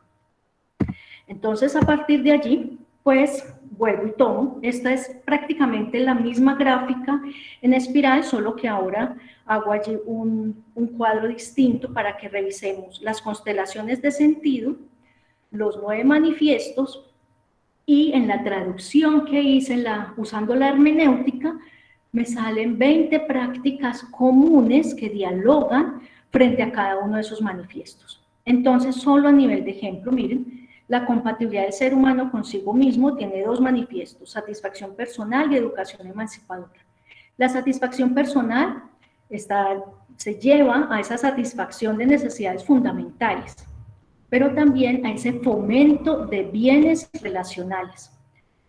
B: Entonces, a partir de allí, pues, vuelvo y tomo. Esta es prácticamente la misma gráfica en espiral, solo que ahora hago allí un cuadro distinto para que revisemos las constelaciones de sentido, los 9 manifiestos, y en la traducción que hice usando la hermenéutica, me salen 20 prácticas comunes que dialogan frente a cada uno de esos manifiestos. Entonces, solo a nivel de ejemplo, miren, la compatibilidad del ser humano consigo mismo tiene 2 manifiestos, satisfacción personal y educación emancipadora. La satisfacción personal se lleva a esa satisfacción de necesidades fundamentales, pero también a ese fomento de bienes relacionales.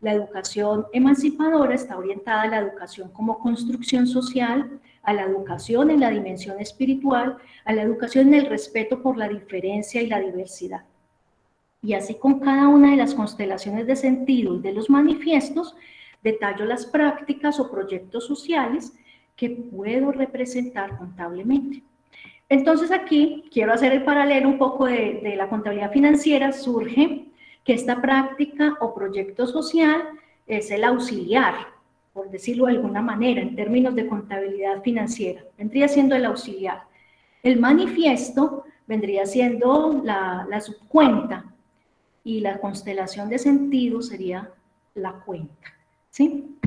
B: La educación emancipadora está orientada a la educación como construcción social, a la educación en la dimensión espiritual, a la educación en el respeto por la diferencia y la diversidad. Y así con cada una de las constelaciones de sentido y de los manifiestos, detallo las prácticas o proyectos sociales que puedo representar contablemente. Entonces aquí quiero hacer el paralelo un poco de la contabilidad financiera. Surge que esta práctica o proyecto social es el auxiliar por decirlo de alguna manera, en términos de contabilidad financiera. Vendría siendo el auxiliar. El manifiesto vendría siendo la subcuenta y la constelación de sentido sería la cuenta, ¿sí?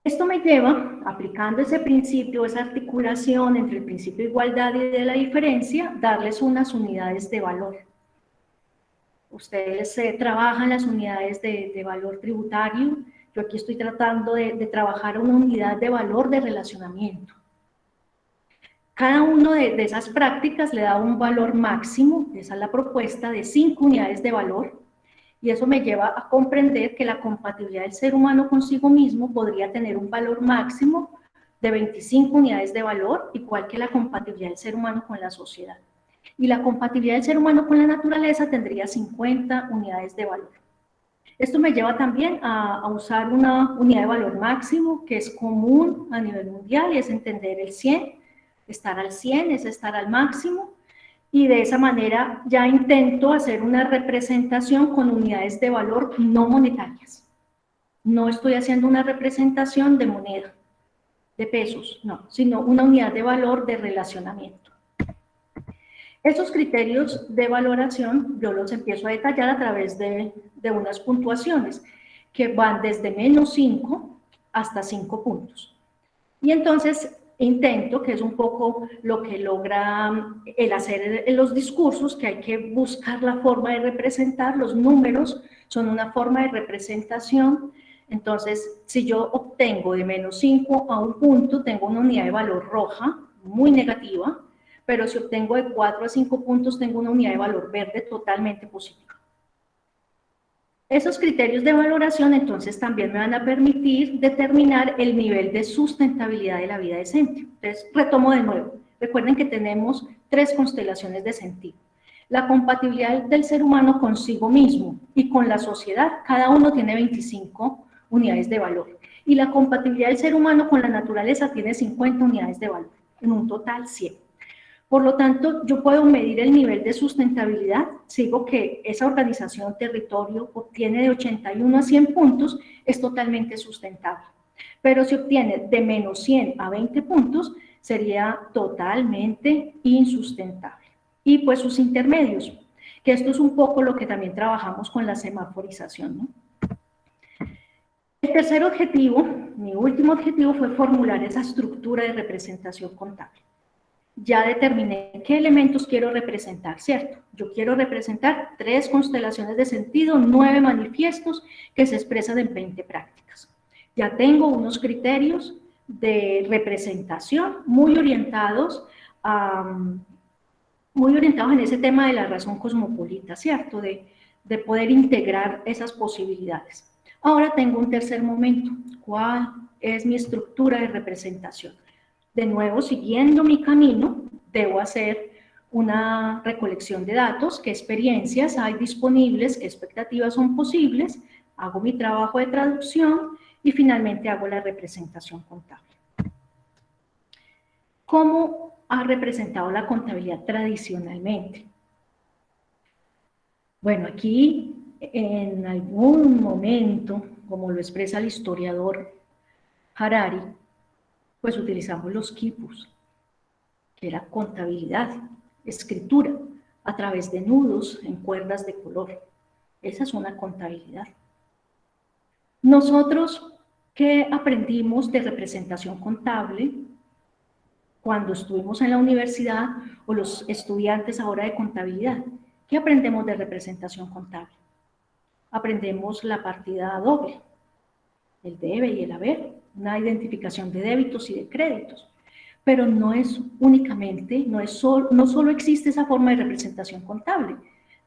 B: Esto me lleva, aplicando ese principio, esa articulación entre el principio de igualdad y de la diferencia, darles unas unidades de valor. Ustedes trabajan las unidades de valor tributario. Yo aquí estoy tratando de trabajar una unidad de valor de relacionamiento. Cada una de esas prácticas le da un valor máximo, esa es la propuesta, de 5 unidades de valor, y eso me lleva a comprender que la compatibilidad del ser humano consigo mismo podría tener un valor máximo de 25 unidades de valor, igual que la compatibilidad del ser humano con la sociedad. Y la compatibilidad del ser humano con la naturaleza tendría 50 unidades de valor. Esto me lleva también a usar una unidad de valor máximo que es común a nivel mundial y es entender el 100. Estar al 100 es estar al máximo, y de esa manera ya intento hacer una representación con unidades de valor no monetarias. No estoy haciendo una representación de moneda, de pesos, no, sino una unidad de valor de relacionamiento. Esos criterios de valoración yo los empiezo a detallar a través de unas puntuaciones que van desde -5 hasta 5 puntos. Y entonces intento, que es un poco lo que logra el hacer en los discursos, que hay que buscar la forma de representar. Los números son una forma de representación. Entonces, si yo obtengo de -5 a 1 punto, tengo una unidad de valor roja, muy negativa, pero si obtengo de 4 a 5 puntos, tengo una unidad de valor verde totalmente positiva. Esos criterios de valoración entonces también me van a permitir determinar el nivel de sustentabilidad de la vida decente. Entonces, retomo de nuevo. Recuerden que tenemos 3 constelaciones de sentido. La compatibilidad del ser humano consigo mismo y con la sociedad, cada uno tiene 25 unidades de valor. Y la compatibilidad del ser humano con la naturaleza tiene 50 unidades de valor, en un total 100. Por lo tanto, yo puedo medir el nivel de sustentabilidad. Si digo que esa organización territorio obtiene de 81 a 100 puntos, es totalmente sustentable. Pero si obtiene de -100 a 20 puntos, sería totalmente insustentable. Y pues sus intermedios, que esto es un poco lo que también trabajamos con la semaforización, ¿no? El tercer objetivo, mi último objetivo, fue formular esa estructura de representación contable. Ya determiné qué elementos quiero representar, ¿cierto? Yo quiero representar 3 constelaciones de sentido, 9 manifiestos que se expresan en 20 prácticas. Ya tengo unos criterios de representación muy orientados en ese tema de la razón cosmopolita, ¿cierto? De poder integrar esas posibilidades. Ahora tengo un tercer momento. ¿Cuál es mi estructura de representación? De nuevo, siguiendo mi camino, debo hacer una recolección de datos, qué experiencias hay disponibles, qué expectativas son posibles, hago mi trabajo de traducción y finalmente hago la representación contable. ¿Cómo ha representado la contabilidad tradicionalmente? Bueno, aquí en algún momento, como lo expresa el historiador Harari, pues utilizamos los quipus, que era contabilidad, escritura, a través de nudos en cuerdas de color. Esa es una contabilidad. Nosotros, ¿qué aprendimos de representación contable cuando estuvimos en la universidad, o los estudiantes ahora de contabilidad? ¿Qué aprendemos de representación contable? Aprendemos la partida doble, el debe y el haber, una identificación de débitos y de créditos. Pero no es únicamente, no solo existe esa forma de representación contable,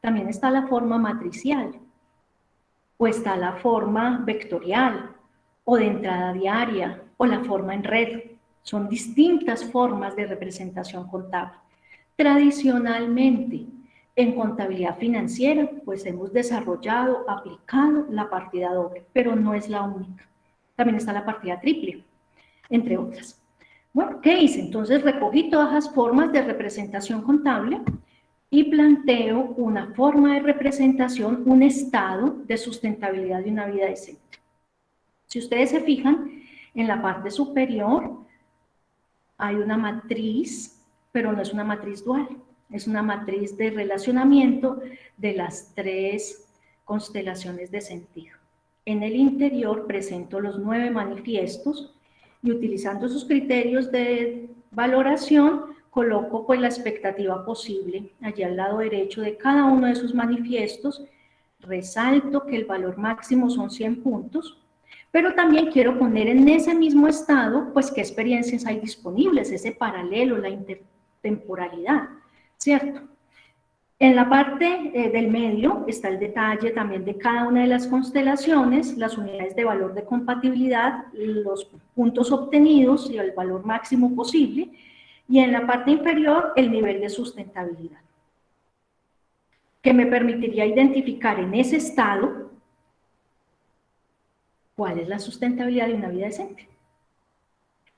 B: también está la forma matricial, o está la forma vectorial, o de entrada diaria, o la forma en red. Son distintas formas de representación contable. Tradicionalmente, en contabilidad financiera, pues hemos desarrollado, aplicado la partida doble, pero no es la única. También está la partida triple, entre otras. Bueno, ¿qué hice? Entonces recogí todas las formas de representación contable y planteo una forma de representación, un estado de sustentabilidad de una vida decente. Si ustedes se fijan, en la parte superior hay una matriz, pero no es una matriz dual, es una matriz de relacionamiento de las 3 constelaciones de sentido. En el interior presento los 9 manifiestos y utilizando sus criterios de valoración, coloco pues la expectativa posible allí al lado derecho de cada uno de esos manifiestos. Resalto que el valor máximo son 100 puntos, pero también quiero poner en ese mismo estado, pues, qué experiencias hay disponibles, ese paralelo, la intertemporalidad, ¿cierto? En la parte del medio está el detalle también de cada una de las constelaciones, las unidades de valor de compatibilidad, los puntos obtenidos y el valor máximo posible, y en la parte inferior el nivel de sustentabilidad, que me permitiría identificar en ese estado cuál es la sustentabilidad de una vida decente.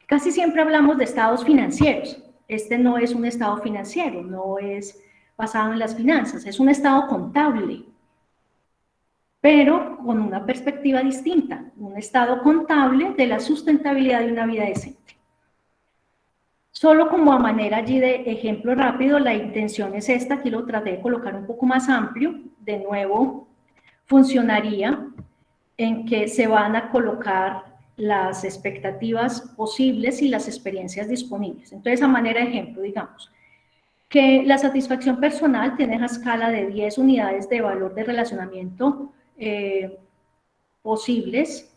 B: Casi siempre hablamos de estados financieros. Este no es un estado financiero, no es basado en las finanzas, es un estado contable, pero con una perspectiva distinta, un estado contable de la sustentabilidad de una vida decente. Solo como a manera allí de ejemplo rápido, la intención es esta, aquí lo traté de colocar un poco más amplio, de nuevo funcionaría en que se van a colocar las expectativas posibles y las experiencias disponibles. Entonces, a manera de ejemplo, digamos, que la satisfacción personal tiene esa escala de 10 unidades de valor de relacionamiento posibles,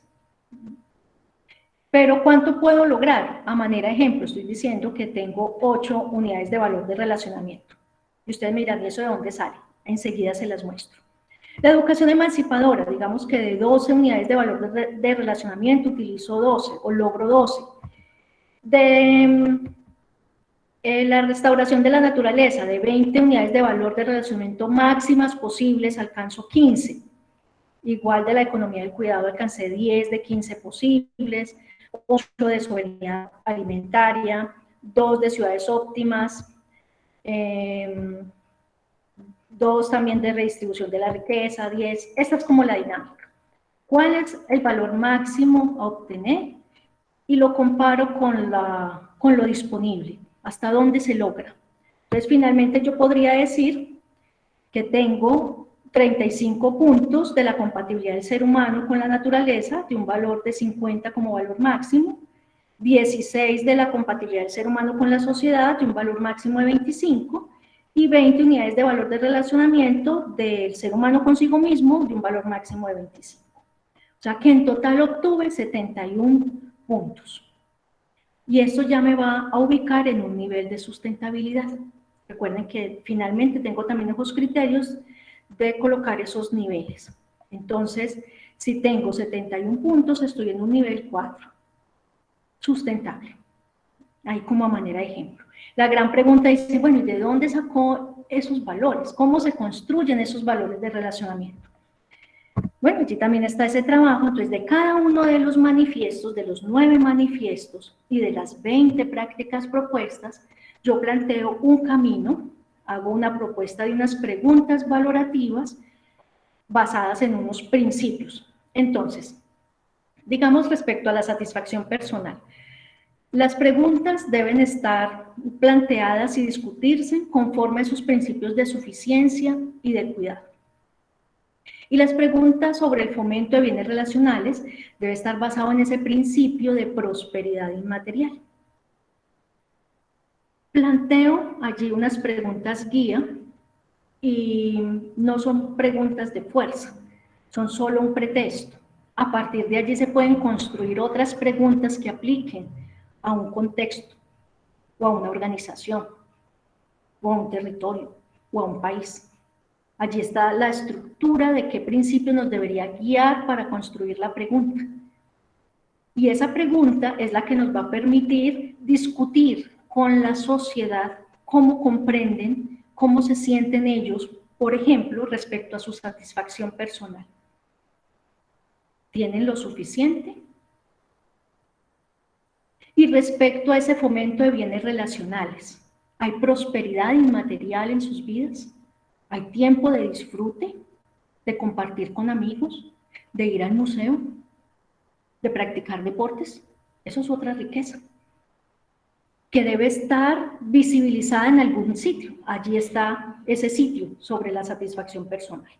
B: pero ¿cuánto puedo lograr? A manera de ejemplo, estoy diciendo que tengo 8 unidades de valor de relacionamiento. Y ustedes me dirán, ¿y eso de dónde sale? Enseguida se las muestro. La educación emancipadora, digamos que de 12 unidades de valor de relacionamiento utilizo 12 o logro 12. De la restauración de la naturaleza, de 20 unidades de valor de relacionamiento máximas posibles, alcanzo 15. Igual de la economía del cuidado, alcancé 10 de 15 posibles, 8 de soberanía alimentaria, 2 de ciudades óptimas, 2 también de redistribución de la riqueza, 10. Esta es como la dinámica. ¿Cuál es el valor máximo a obtener? Y lo comparo con lo disponible. ¿Hasta dónde se logra? Entonces, finalmente yo podría decir que tengo 35 puntos de la compatibilidad del ser humano con la naturaleza, de un valor de 50 como valor máximo, 16 de la compatibilidad del ser humano con la sociedad, de un valor máximo de 25, y 20 unidades de valor de relacionamiento del ser humano consigo mismo, de un valor máximo de 25. O sea que en total obtuve 71 puntos. Y esto ya me va a ubicar en un nivel de sustentabilidad. Recuerden que finalmente tengo también esos criterios de colocar esos niveles. Entonces, si tengo 71 puntos, estoy en un nivel 4, sustentable. Ahí como a manera de ejemplo. La gran pregunta es, bueno, ¿y de dónde sacó esos valores? ¿Cómo se construyen esos valores de relacionamiento? Bueno, allí también está ese trabajo. Entonces, de cada uno de los manifiestos, de los 9 manifiestos y de las 20 prácticas propuestas, yo planteo un camino, hago una propuesta de unas preguntas valorativas basadas en unos principios. Entonces, digamos respecto a la satisfacción personal, las preguntas deben estar planteadas y discutirse conforme a sus principios de suficiencia y de cuidado. Y las preguntas sobre el fomento de bienes relacionales debe estar basado en ese principio de prosperidad inmaterial. Planteo allí unas preguntas guía y no son preguntas de fuerza, son solo un pretexto. A partir de allí se pueden construir otras preguntas que apliquen a un contexto, o a una organización, o a un territorio, o a un país. Allí está la estructura de qué principio nos debería guiar para construir la pregunta. Y esa pregunta es la que nos va a permitir discutir con la sociedad cómo comprenden, cómo se sienten ellos, por ejemplo, respecto a su satisfacción personal. ¿Tienen lo suficiente? Y respecto a ese fomento de bienes relacionales, ¿hay prosperidad inmaterial en sus vidas? ¿Hay tiempo de disfrute, de compartir con amigos, de ir al museo? de practicar deportes. Eso es otra riqueza que debe estar visibilizada en algún sitio. Allí está ese sitio sobre la satisfacción personal.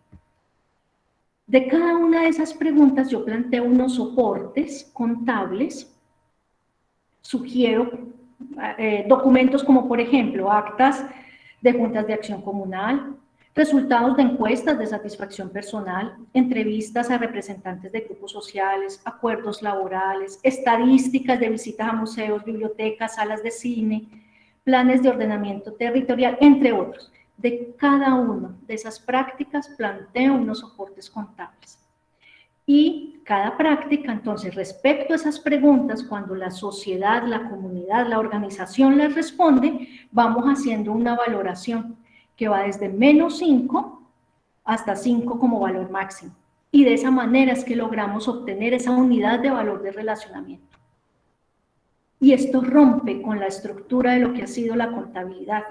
B: De cada una de esas preguntas yo planteo unos soportes contables, sugiero documentos como por ejemplo actas de juntas de acción comunal, resultados de encuestas de satisfacción personal, entrevistas a representantes de grupos sociales, acuerdos laborales, estadísticas de visitas a museos, bibliotecas, salas de cine, planes de ordenamiento territorial, entre otros. De cada una de esas prácticas planteo unos soportes contables. Y cada práctica, entonces, respecto a esas preguntas, cuando la sociedad, la comunidad, la organización les responde, vamos haciendo una valoración que va desde -5 hasta 5 como valor máximo. Y de esa manera es que logramos obtener esa unidad de valor de relacionamiento. Y esto rompe con la estructura de lo que ha sido la contabilidad.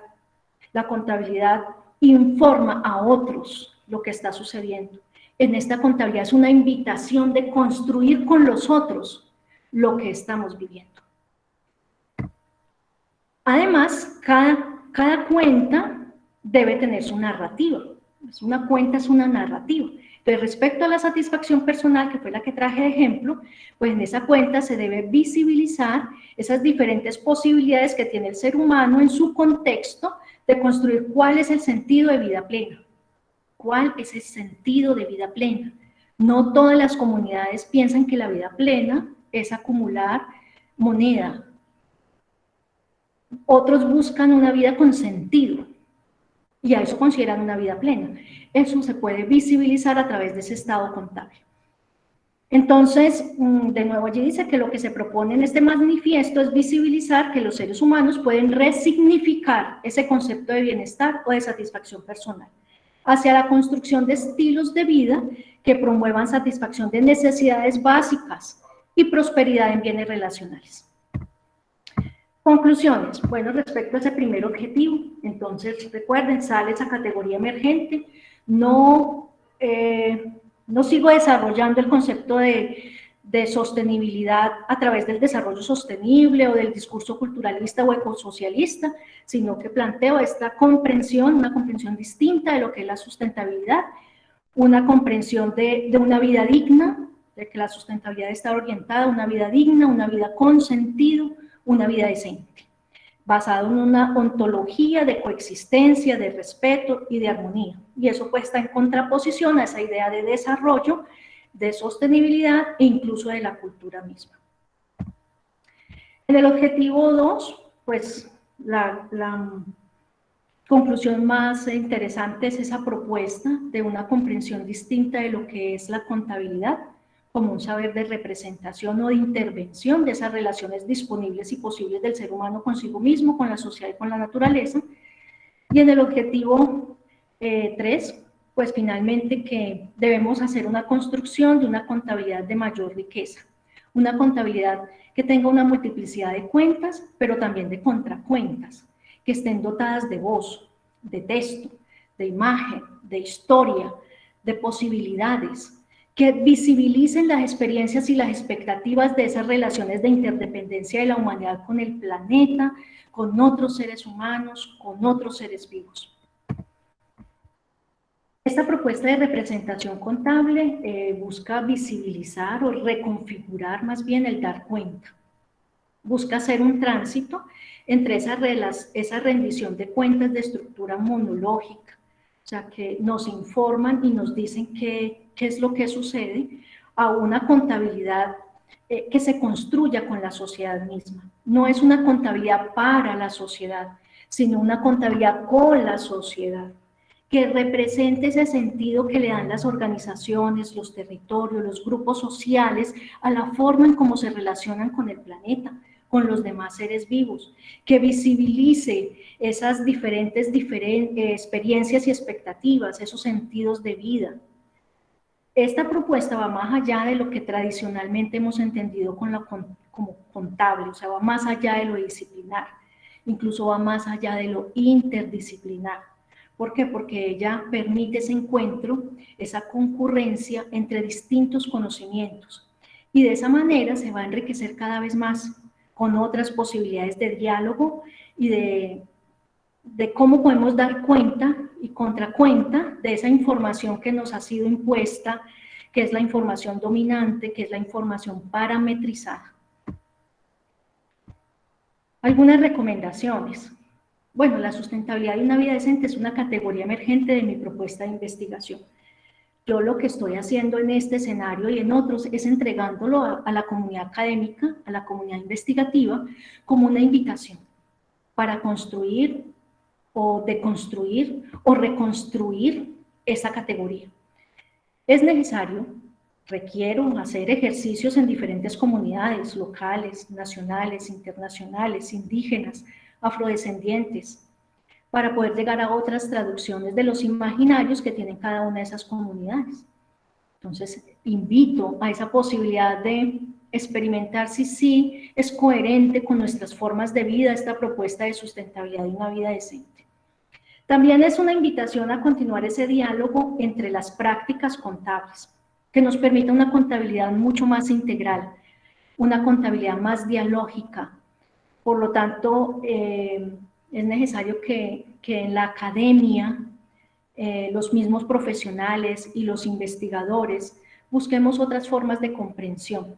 B: La contabilidad informa a otros lo que está sucediendo. En esta contabilidad es una invitación de construir con los otros lo que estamos viviendo. Además, cada cuenta debe tener su narrativa. Una cuenta es una narrativa. Entonces, respecto a la satisfacción personal, que fue la que traje de ejemplo, pues en esa cuenta se debe visibilizar esas diferentes posibilidades que tiene el ser humano en su contexto de construir cuál es el sentido de vida plena. ¿Cuál es el sentido de vida plena? No todas las comunidades piensan que la vida plena es acumular moneda. Otros buscan una vida con sentido y a eso consideran una vida plena. Eso se puede visibilizar a través de ese estado contable. Entonces, de nuevo allí dice que lo que se propone en este manifiesto es visibilizar que los seres humanos pueden resignificar ese concepto de bienestar o de satisfacción personal hacia la construcción de estilos de vida que promuevan satisfacción de necesidades básicas y prosperidad en bienes relacionales. Conclusiones. Bueno, respecto a ese primer objetivo, entonces recuerden, sale esa categoría emergente, no sigo desarrollando el concepto de sostenibilidad a través del desarrollo sostenible o del discurso culturalista o ecosocialista, sino que planteo esta comprensión, una comprensión distinta de lo que es la sustentabilidad, una comprensión de una vida digna, de que la sustentabilidad está orientada a una vida digna, una vida con sentido, una vida decente, basado en una ontología de coexistencia, de respeto y de armonía. Y eso pues está en contraposición a esa idea de desarrollo, de sostenibilidad e incluso de la cultura misma. En el objetivo 2, pues la conclusión más interesante es esa propuesta de una comprensión distinta de lo que es la contabilidad, como un saber de representación o de intervención de esas relaciones disponibles y posibles del ser humano consigo mismo, con la sociedad y con la naturaleza. Y en el objetivo 3, pues finalmente que debemos hacer una construcción de una contabilidad de mayor riqueza, una contabilidad que tenga una multiplicidad de cuentas, pero también de contracuentas, que estén dotadas de voz, de texto, de imagen, de historia, de posibilidades, que visibilicen las experiencias y las expectativas de esas relaciones de interdependencia de la humanidad con el planeta, con otros seres humanos, con otros seres vivos. Esta propuesta de representación contable busca visibilizar o reconfigurar más bien el dar cuenta. Busca hacer un tránsito entre esa rendición de cuentas de estructura monológica, o sea, que nos informan y nos dicen qué es lo que sucede, a una contabilidad que se construya con la sociedad misma. No es una contabilidad para la sociedad, sino una contabilidad con la sociedad, que represente ese sentido que le dan las organizaciones, los territorios, los grupos sociales, a la forma en cómo se relacionan con el planeta, con los demás seres vivos, que visibilice esas diferentes experiencias y expectativas, esos sentidos de vida. Esta propuesta va más allá de lo que tradicionalmente hemos entendido como contable, o sea, va más allá de lo disciplinar, incluso va más allá de lo interdisciplinar. ¿Por qué? Porque ella permite ese encuentro, esa concurrencia entre distintos conocimientos Y de esa manera se va a enriquecer cada vez más con otras posibilidades de diálogo y de cómo podemos dar cuenta y contracuenta de esa información que nos ha sido impuesta, que es la información dominante, que es la información parametrizada. Algunas recomendaciones. Bueno, la sustentabilidad de una vida decente es una categoría emergente de mi propuesta de investigación. Yo lo que estoy haciendo en este escenario y en otros es entregándolo a la comunidad académica, a la comunidad investigativa, como una invitación para construir o deconstruir o reconstruir esa categoría. Es necesario, requiero hacer ejercicios en diferentes comunidades locales, nacionales, internacionales, indígenas, afrodescendientes, para poder llegar a otras traducciones de los imaginarios que tienen cada una de esas comunidades. Entonces, invito a esa posibilidad de experimentar si sí es coherente con nuestras formas de vida esta propuesta de sustentabilidad de una vida decente. También es una invitación a continuar ese diálogo entre las prácticas contables, que nos permita una contabilidad mucho más integral, una contabilidad más dialógica. Por lo tanto, es necesario que en la academia los mismos profesionales y los investigadores busquemos otras formas de comprensión,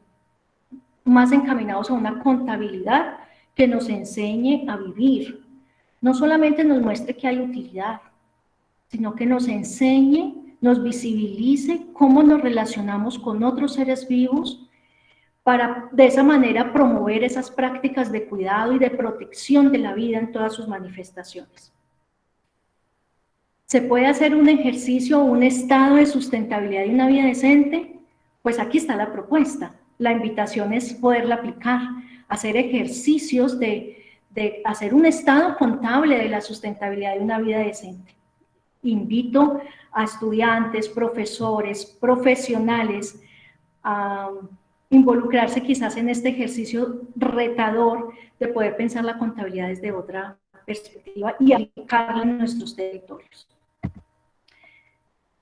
B: más encaminados a una contabilidad que nos enseñe a vivir, no solamente nos muestre que hay utilidad, sino que nos enseñe, nos visibilice cómo nos relacionamos con otros seres vivos para de esa manera promover esas prácticas de cuidado y de protección de la vida en todas sus manifestaciones. ¿Se puede hacer un ejercicio o un estado de sustentabilidad de una vida decente? Pues aquí está la propuesta. La invitación es poderla aplicar, hacer ejercicios de hacer un estado contable de la sustentabilidad de una vida decente. Invito a estudiantes, profesores, profesionales a involucrarse quizás en este ejercicio retador de poder pensar la contabilidad desde otra perspectiva y aplicarla en nuestros territorios.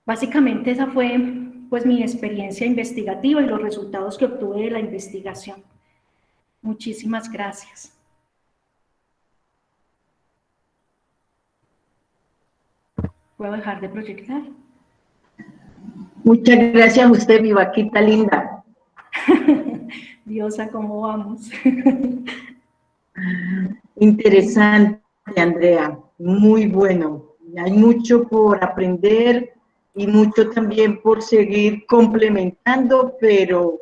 B: Básicamente esa fue pues mi experiencia investigativa y los resultados que obtuve de la investigación. Muchísimas gracias. ¿Puedo dejar de proyectar?
F: Muchas gracias a usted, mi vaquita linda.
B: Diosa, ¿cómo vamos?
F: Interesante, Andrea, muy bueno. Hay mucho por aprender y mucho también por seguir complementando, pero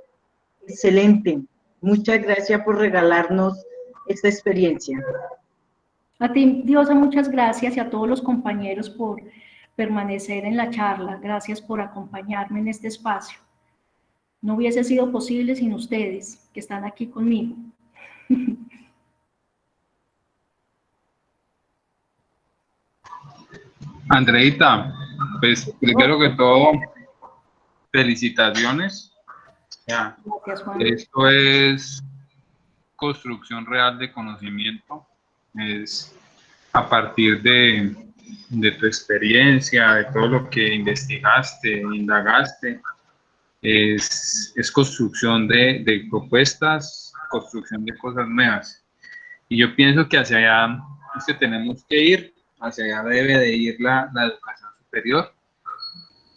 F: excelente. Muchas gracias por regalarnos esta experiencia.
B: A ti, Diosa, muchas gracias y a todos los compañeros por permanecer en la charla. Gracias por acompañarme en este espacio. No hubiese sido posible sin ustedes, que están aquí conmigo.
D: Andreita, pues primero que todo, felicitaciones. Ya,
B: Gracias, Juan.
D: esto es construcción real de conocimiento. Es a partir de tu experiencia, de todo lo que investigaste, indagaste, es construcción de propuestas, construcción de cosas nuevas. Y yo pienso que hacia allá es que tenemos que ir, hacia allá debe de ir la educación superior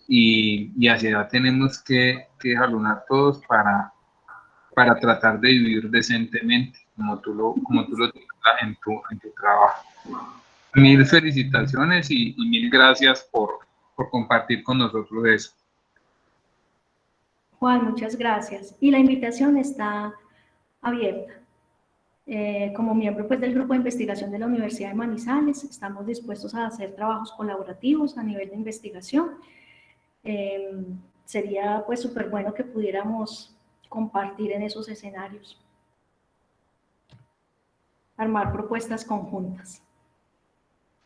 D: y hacia allá tenemos que jalonar todos para tratar de vivir decentemente, como tú lo tienes en tu trabajo. Mil felicitaciones y mil gracias por compartir con nosotros eso.
B: Juan, muchas gracias. Y la invitación está abierta. Como miembro pues, del grupo de investigación de la Universidad de Manizales, estamos dispuestos a hacer trabajos colaborativos a nivel de investigación. Sería pues súper bueno que pudiéramos compartir en esos escenarios, armar propuestas conjuntas.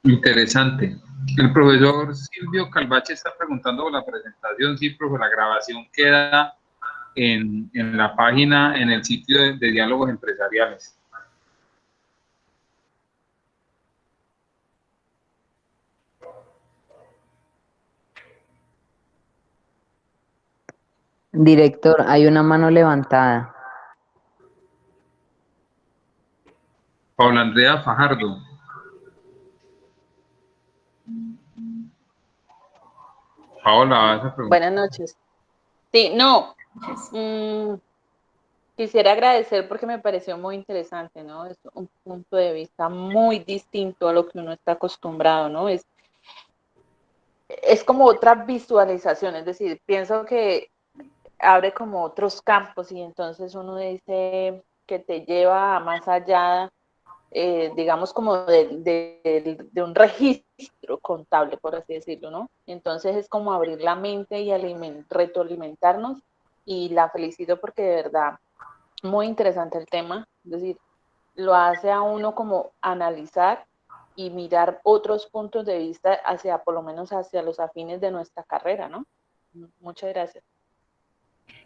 D: Interesante. El profesor Silvio Calvache está preguntando por la presentación. Sí, profe, la grabación queda en la página, en el sitio de diálogos empresariales.
G: Director, hay una mano levantada.
D: Paula Andrea Fajardo. Paola, vas a preguntar.
C: Buenas noches. Sí, no. Quisiera agradecer porque me pareció muy interesante, ¿no? Es un punto de vista muy distinto a lo que uno está acostumbrado, ¿no? Es como otra visualización, es decir, pienso que abre como otros campos y entonces uno dice que te lleva a más allá, digamos, como de un registro contable, por así decirlo, ¿no? Entonces es como abrir la mente y retroalimentarnos, y la felicito porque de verdad, muy interesante el tema, es decir, lo hace a uno como analizar y mirar otros puntos de vista hacia, por lo menos hacia los afines de nuestra carrera, ¿no? Muchas gracias.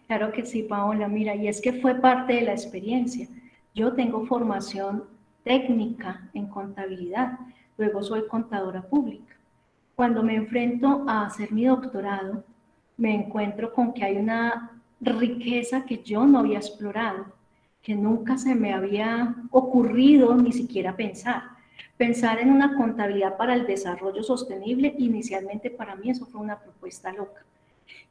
B: Claro que sí, Paola. Mira, y es que fue parte de la experiencia. Yo tengo formación técnica en contabilidad, luego soy contadora pública. Cuando me enfrento a hacer mi doctorado, me encuentro con que hay una riqueza que yo no había explorado, que nunca se me había ocurrido ni siquiera pensar. Pensar en una contabilidad para el desarrollo sostenible, inicialmente para mí eso fue una propuesta loca.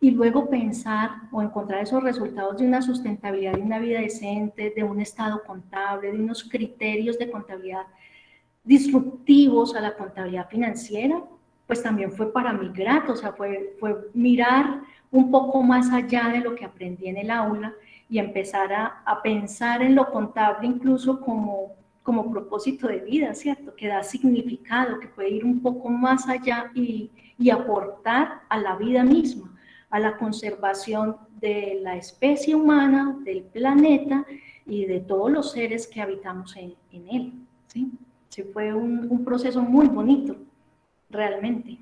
B: Y luego pensar o encontrar esos resultados de una sustentabilidad, de una vida decente, de un estado contable, de unos criterios de contabilidad disruptivos a la contabilidad financiera, pues también fue para mí grato, o sea, fue mirar un poco más allá de lo que aprendí en el aula y empezar a pensar en lo contable incluso como propósito de vida, ¿cierto? Que da significado, que puede ir un poco más allá y aportar a la vida misma, a la conservación de la especie humana, del planeta y de todos los seres que habitamos en él, ¿sí? Sí, fue un proceso muy bonito, realmente.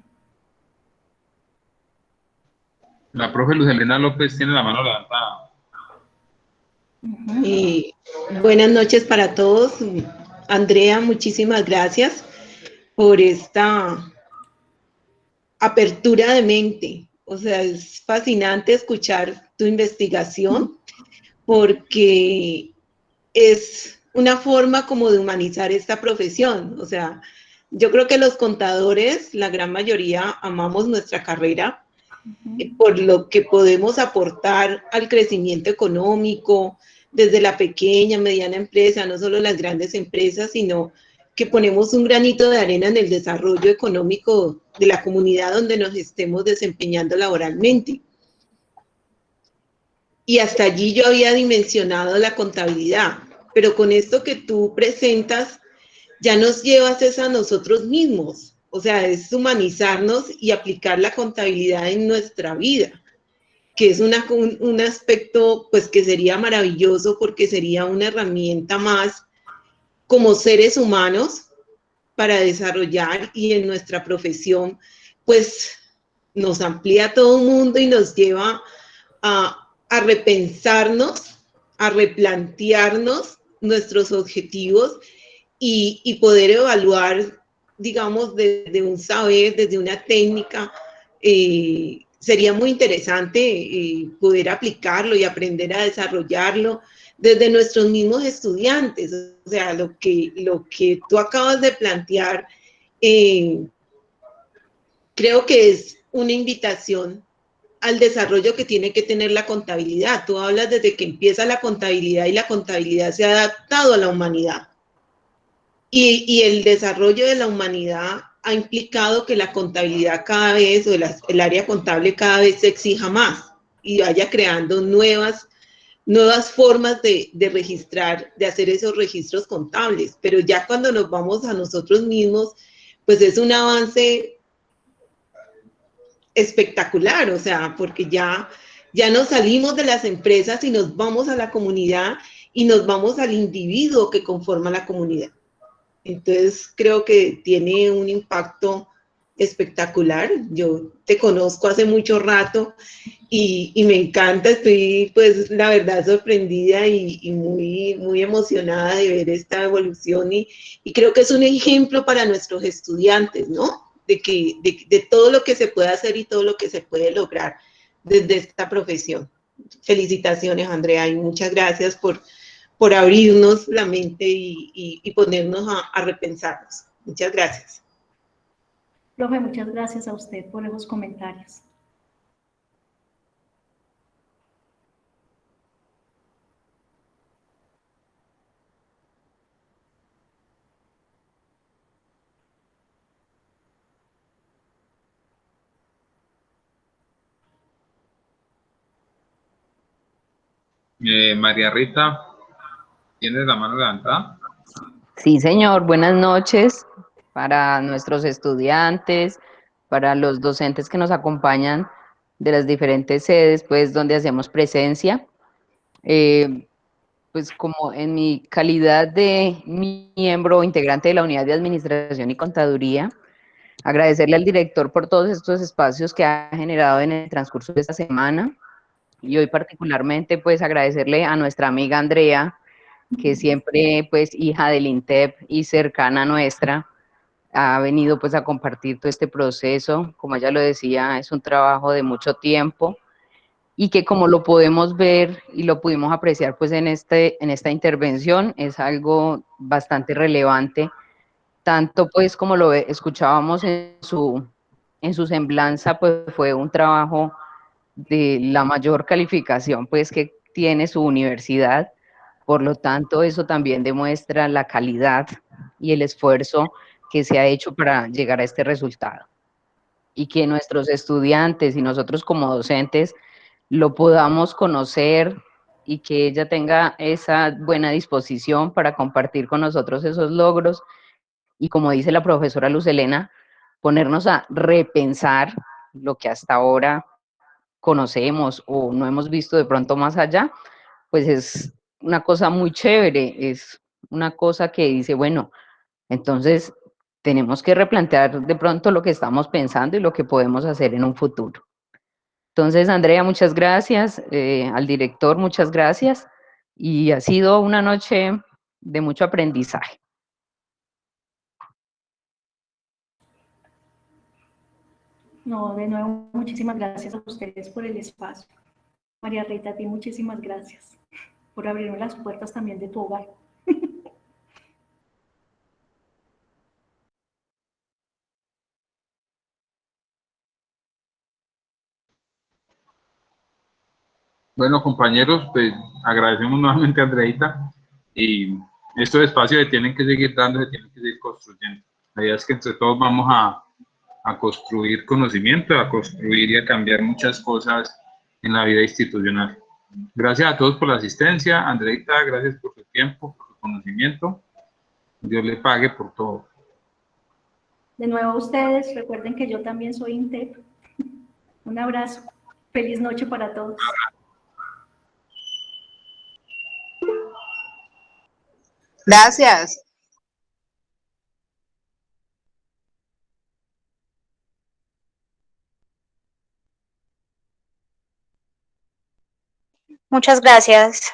D: La profe Luz Helena López tiene la mano levantada.
H: Buenas noches para todos. Andrea, muchísimas gracias por esta apertura de mente. O sea, es fascinante escuchar tu investigación porque es una forma como de humanizar esta profesión. O sea, yo creo que los contadores, la gran mayoría, amamos nuestra carrera por lo que podemos aportar al crecimiento económico desde la pequeña, mediana empresa, no solo las grandes empresas, sino que ponemos un granito de arena en el desarrollo económico de la comunidad donde nos estemos desempeñando laboralmente. Y hasta allí yo había dimensionado la contabilidad, pero con esto que tú presentas, ya nos llevas a nosotros mismos. O sea, es humanizarnos y aplicar la contabilidad en nuestra vida, que es un aspecto pues que sería maravilloso porque sería una herramienta más como seres humanos para desarrollar, y en nuestra profesión pues nos amplía todo el mundo y nos lleva a repensarnos, a replantearnos nuestros objetivos y poder evaluar, digamos, desde un saber, desde una técnica. Sería muy interesante poder aplicarlo y aprender a desarrollarlo desde nuestros mismos estudiantes. O sea, lo que tú acabas de plantear, creo que es una invitación al desarrollo que tiene que tener la contabilidad. Tú hablas desde que empieza la contabilidad y la contabilidad se ha adaptado a la humanidad. Y el desarrollo de la humanidad ha implicado que la contabilidad cada vez, o el área contable cada vez se exija más y vaya creando nuevas formas de registrar, de hacer esos registros contables. Pero ya cuando nos vamos a nosotros mismos, pues es un avance espectacular, o sea, porque ya nos salimos de las empresas y nos vamos a la comunidad y nos vamos al individuo que conforma la comunidad. Entonces creo que tiene un impacto espectacular. Yo te conozco hace mucho rato y me encanta, estoy pues la verdad sorprendida y muy, muy emocionada de ver esta evolución y creo que es un ejemplo para nuestros estudiantes, ¿no? De todo lo que se puede hacer y todo lo que se puede lograr desde esta profesión. Felicitaciones, Andrea, y muchas gracias por abrirnos la mente y ponernos a repensarnos. Muchas gracias.
B: Profe, muchas gracias a usted por esos comentarios.
D: María Rita, ¿tienes la mano levantada?
G: Sí, señor, buenas noches para nuestros estudiantes, para los docentes que nos acompañan de las diferentes sedes, pues, donde hacemos presencia. Pues como en mi calidad de miembro integrante de la Unidad de Administración y Contaduría, agradecerle al director por todos estos espacios que ha generado en el transcurso de esta semana, y hoy particularmente pues agradecerle a nuestra amiga Andrea, que siempre pues hija del INTEP y cercana a nuestra, ha venido pues a compartir todo este proceso. Como ella lo decía, es un trabajo de mucho tiempo y que, como lo podemos ver y lo pudimos apreciar pues en esta intervención, es algo bastante relevante, tanto pues como escuchábamos en su semblanza, pues fue un trabajo de la mayor calificación pues que tiene su universidad. Por lo tanto, eso también demuestra la calidad y el esfuerzo que se ha hecho para llegar a este resultado, y que nuestros estudiantes y nosotros como docentes lo podamos conocer, y que ella tenga esa buena disposición para compartir con nosotros esos logros, y, como dice la profesora Luz Helena, ponernos a repensar lo que hasta ahora conocemos o no hemos visto de pronto más allá. Pues es una cosa muy chévere, es una cosa que dice, bueno, entonces tenemos que replantear de pronto lo que estamos pensando y lo que podemos hacer en un futuro. Entonces, Andrea, muchas gracias, al director, muchas gracias, y ha sido una noche de mucho aprendizaje.
B: No, de nuevo, muchísimas gracias a ustedes por el espacio. María Rita, a ti muchísimas gracias por abrirme las puertas también de tu hogar.
D: Bueno, compañeros, pues agradecemos nuevamente a Andreita, y estos espacios se tienen que seguir dando, se tienen que seguir construyendo. La idea es que entre todos vamos a construir conocimiento, a construir y a cambiar muchas cosas en la vida institucional. Gracias a todos por la asistencia. Andreita, gracias por su tiempo, por su conocimiento. Dios le pague por todo.
B: De nuevo a ustedes, recuerden que yo también soy INTEP. Un abrazo. Feliz noche para todos.
I: Gracias. Muchas gracias.